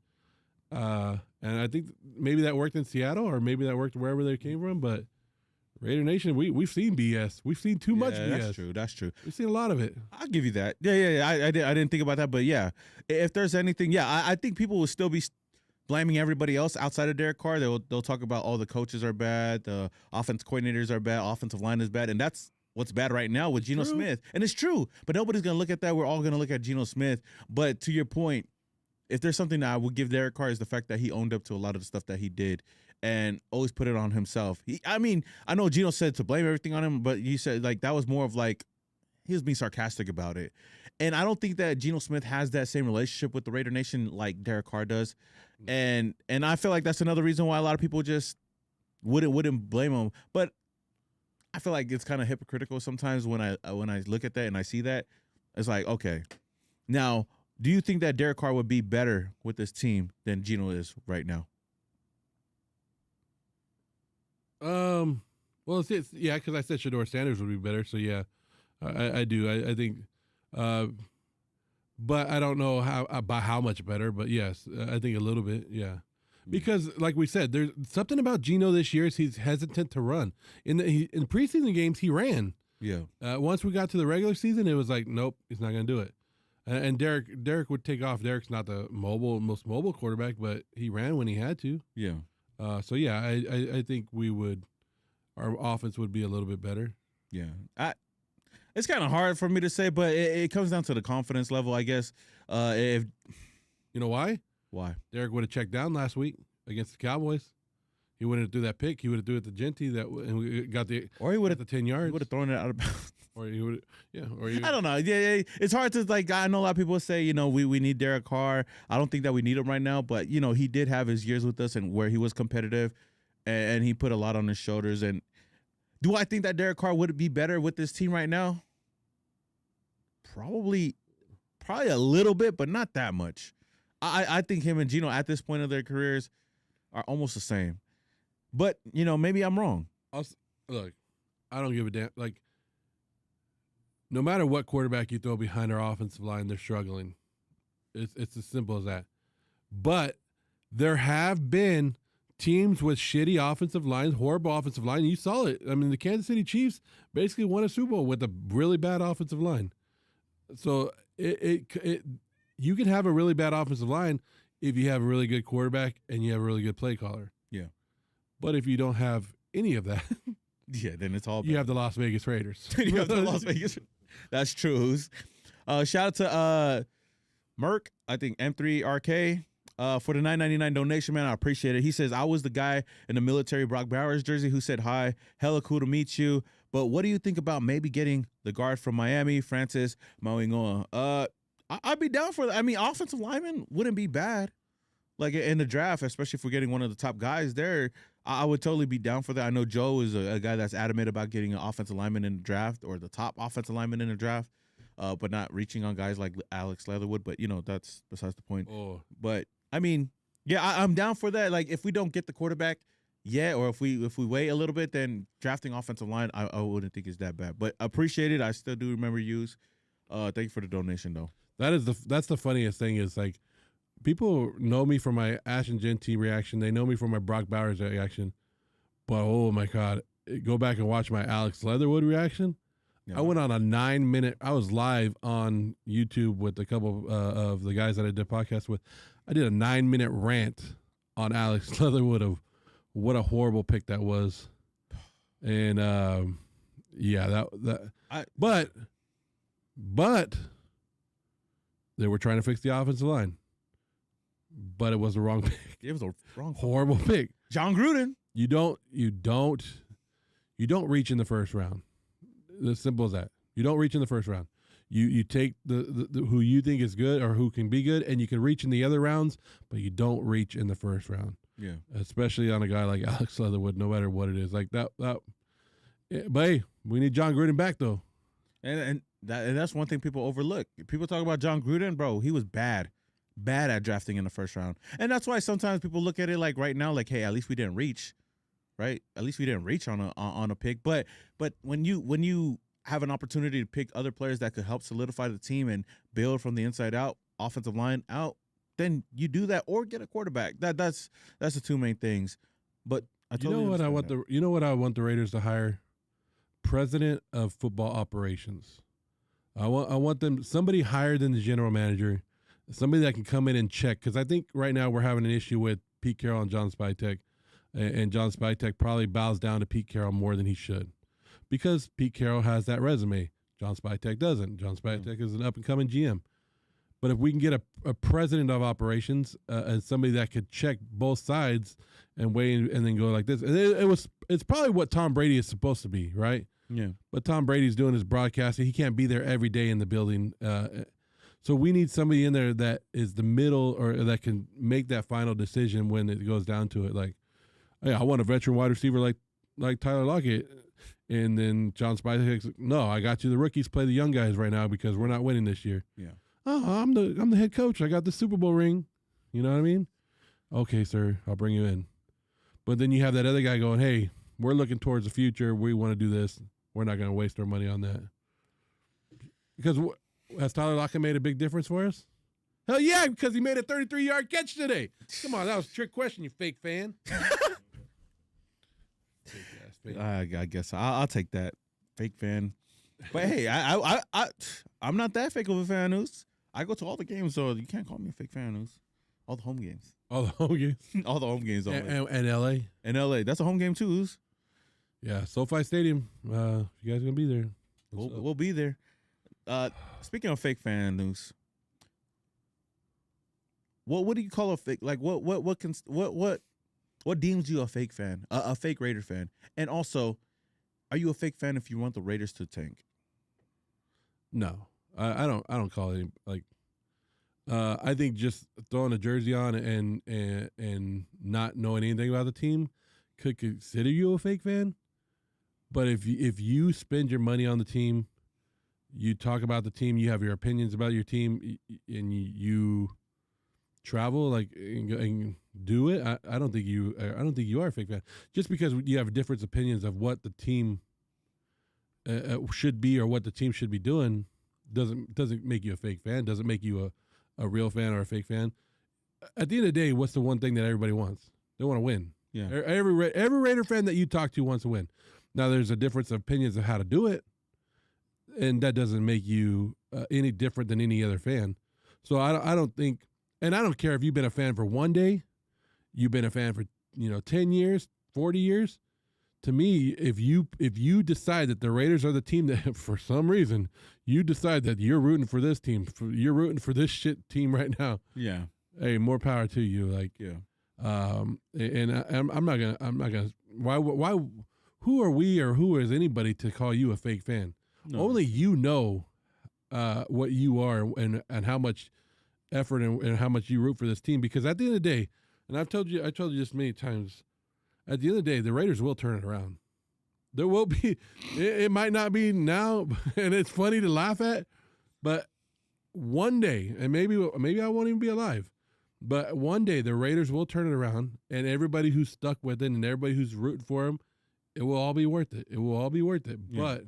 I think maybe that worked in Seattle, or maybe that worked wherever they came from. But Raider Nation, we've seen BS. We've seen too much BS. That's true. We've seen a lot of it. I'll give you that. Yeah. I didn't think about that, but yeah, if there's anything, I think people will still be blaming everybody else outside of Derek Carr. They'll talk about all the coaches are bad, the offense coordinators are bad, offensive line is bad, and that's what's bad right now with Gino Smith. And it's true, but nobody's gonna look at that. We're all gonna look at Gino Smith. But to your point, if there's something that I would give Derek Carr is the fact that he owned up to a lot of the stuff that he did and always put it on himself. I know Gino said to blame everything on him, but he said like that was more of like he was being sarcastic about it. And I don't think that Gino Smith has that same relationship with the Raider Nation like Derek Carr does. And I feel like that's another reason why a lot of people just wouldn't blame him. But I feel like it's kind of hypocritical sometimes when I look at that and I see that. It's like, okay, now do you think that Derek Carr would be better with this team than Gino is right now? Well, yeah, because I said Shador Sanders would be better. So yeah, I do. I think, but I don't know how much better. But yes, I think a little bit. Yeah, because like we said, there's something about Gino this year is he's hesitant to run. In preseason games, he ran. Yeah. Once we got to the regular season, it was like, nope, he's not going to do it. And Derek would take off. Derek's not the most mobile quarterback, but he ran when he had to. Yeah. So yeah, I think our offense would be a little bit better. Yeah. It's kind of hard for me to say, but it comes down to the confidence level, I guess. If you know why? Why? Derek would have checked down last week against the Cowboys. He wouldn't have threw that pick. He would have threw it to Genty and we got the. Or he would have the 10 yards. He would have thrown it out of bounds. Or he would, yeah. Or I don't know. Yeah, it's hard to like. I know a lot of people say, we need Derek Carr. I don't think that we need him right now, but he did have his years with us and where he was competitive, and he put a lot on his shoulders. And do I think that Derek Carr would be better with this team right now? Probably a little bit, but not that much. I think him and Gino at this point of their careers are almost the same. But maybe I'm wrong. Look, I don't give a damn. Like, no matter what quarterback you throw behind our offensive line, they're struggling. It's as simple as that. But there have been teams with shitty offensive lines, horrible offensive line. You saw it. I mean, the Kansas City Chiefs basically won a Super Bowl with a really bad offensive line. So you can have a really bad offensive line if you have a really good quarterback and you have a really good play caller. Yeah. But if you don't have any of that, yeah, then it's all bad. You have the Las Vegas Raiders. You have the Las Vegas. That's true. Shout out to Merc, I think M3RK, for the $9.99 donation, man. I appreciate it. He says, I was the guy in the military Brock Bowers jersey who said hi. Hella cool to meet you. But what do you think about maybe getting the guard from Miami, Francis Mauigoa? I'd be down for that. I mean, offensive lineman wouldn't be bad. Like in the draft, especially if we're getting one of the top guys there, I would totally be down for that. I know Joe is a guy that's adamant about getting an offensive lineman in the draft or the top offensive lineman in the draft, but not reaching on guys like Alex Leatherwood. But, that's besides the point. Oh. But, I mean, yeah, I'm down for that. Like, if we don't get the quarterback yet, or if we wait a little bit, then drafting offensive line, I wouldn't think it's that bad. But appreciate it. I still do remember yous. Thank you for the donation, though. That's the funniest thing is like people know me for my Ashton Genty reaction. They know me for my Brock Bowers reaction. But oh my God, go back and watch my Alex Leatherwood reaction. Yeah. I went on a 9-minute. I was live on YouTube with a couple of the guys that I did podcasts with. I did a 9-minute rant on Alex Leatherwood of what a horrible pick that was, and but they were trying to fix the offensive line, but it was the wrong pick. It was a wrong, horrible pick. John Gruden. You don't reach in the first round. As simple as that. You don't reach in the first round. You take the who you think is good or who can be good, and you can reach in the other rounds, but you don't reach in the first round. Yeah, especially on a guy like Alex Leatherwood, no matter what it is. Like that. Yeah, but hey, we need John Gruden back though, and that's one thing people overlook. People talk about John Gruden, bro. He was bad at drafting in the first round, and that's why sometimes people look at it like right now, like, hey, at least we didn't reach, right? At least we didn't reach on a pick. But when you have an opportunity to pick other players that could help solidify the team and build from the inside out, offensive line out, then you do that or get a quarterback. That's the two main things. But you know what I want the Raiders to hire? President of football operations. I want them somebody higher than the general manager, somebody that can come in and check. Because I think right now we're having an issue with Pete Carroll and John Spytek, and John Spytek probably bows down to Pete Carroll more than he should, because Pete Carroll has that resume. John Spytek doesn't. John Spytek is an up and coming GM. But if we can get a president of operations and somebody that could check both sides and weigh in, and then go like this, it's probably what Tom Brady is supposed to be, right? Yeah. But Tom Brady's doing his broadcasting. He can't be there every day in the building. So we need somebody in there that is the middle, or that can make that final decision when it goes down to it. Like, hey, I want a veteran wide receiver like Tyler Lockett. And then John Spytek's like, no, I got you the rookies, play the young guys right now because we're not winning this year. Yeah. Oh, I'm the head coach. I got the Super Bowl ring. You know what I mean? Okay, sir, I'll bring you in. But then you have that other guy going, hey, we're looking towards the future. We want to do this. We're not going to waste our money on that. Because has Tyler Lockett made a big difference for us? Hell yeah, because he made a 33-yard catch today. Come on, that was a trick question, you fake fan. I guess I'll take that, fake fan. But hey, I'm not that fake of a fan, News. I go to all the games, so you can't call me a fake fan, News. All the home games. All the home games? All the home games. And L.A.? And L.A. That's a home game, too, News. Yeah, SoFi Stadium. You guys going to be there. We'll be there. Speaking of fake fan, News, what do you call a fake? Like, what deems you a fake fan? A fake Raider fan? And also, are you a fake fan if you want the Raiders to tank? No, I don't call it like. I think just throwing a jersey on and not knowing anything about the team could consider you a fake fan. But if you spend your money on the team, you talk about the team, you have your opinions about your team, and you travel like and do it. I don't think you are a fake fan. Just because you have different opinions of what the team should be or what the team should be doing doesn't make you a fake fan. Doesn't make you a real fan or a fake fan. At the end of the day, what's the one thing that everybody wants? They want to win. Yeah. Every Raider fan that you talk to wants to win. Now, there's a difference of opinions of how to do it, and that doesn't make you any different than any other fan. So I don't think, and I don't care if you've been a fan for one day, you've been a fan for 10 years, 40 years. To me, if you decide that the Raiders are the team that, for some reason, you decide that you're rooting for this team, you're rooting for this shit team right now. Yeah. Hey, more power to you. Like, yeah. And I'm not gonna. Why? Who are we or who is anybody to call you a fake fan? No. Only you know what you are and how much effort and how much you root for this team. Because at the end of the day, and I told you this many times, at the end of the day, the Raiders will turn it around. There will be, it might not be now, and it's funny to laugh at, but one day, and maybe I won't even be alive, But one day the Raiders will turn it around, and everybody who's stuck with it and everybody who's rooting for them, it will all be worth it. It will all be worth it. Yeah. But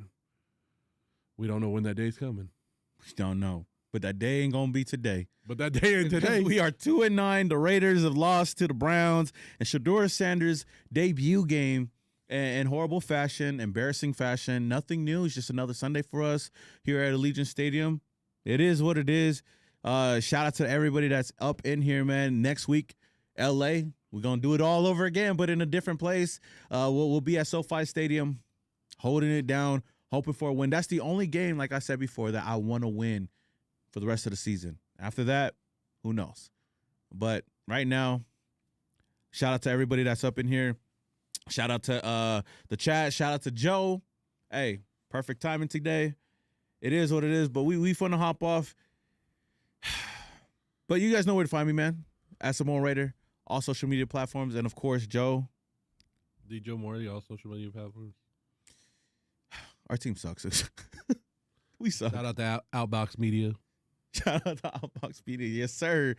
we don't know when that day's coming. We don't know. But that day ain't going to be today. But that day ain't today. We are 2-9. The Raiders have lost to the Browns. And Shador Sanders' debut game in horrible fashion, embarrassing fashion. Nothing new. It's just another Sunday for us here at Allegiant Stadium. It is what it is. Shout out to everybody that's up in here, man. Next week, L.A., we're going to do it all over again, but in a different place. We'll be at SoFi Stadium, holding it down, hoping for a win. That's the only game, like I said before, that I want to win for the rest of the season. After that, who knows? But right now, shout out to everybody that's up in here. Shout out to the chat. Shout out to Joe. Hey, perfect timing today. It is what it is, but we finna hop off. But you guys know where to find me, man. At Samoan Raider, all social media platforms, and of course, Joe. The Joe Morty, all social media platforms. Our team sucks. We suck. Shout out to Outbox Media. Shout out to Outbox Media. Yes, sir.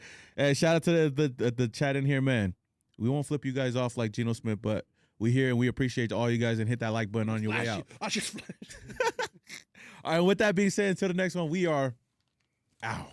Shout out to the chat in here, man. We won't flip you guys off like Gino Smith, but we here and we appreciate all you guys, and hit that like button on your way out. I just flashed. All right, with that being said, until the next one, we are out.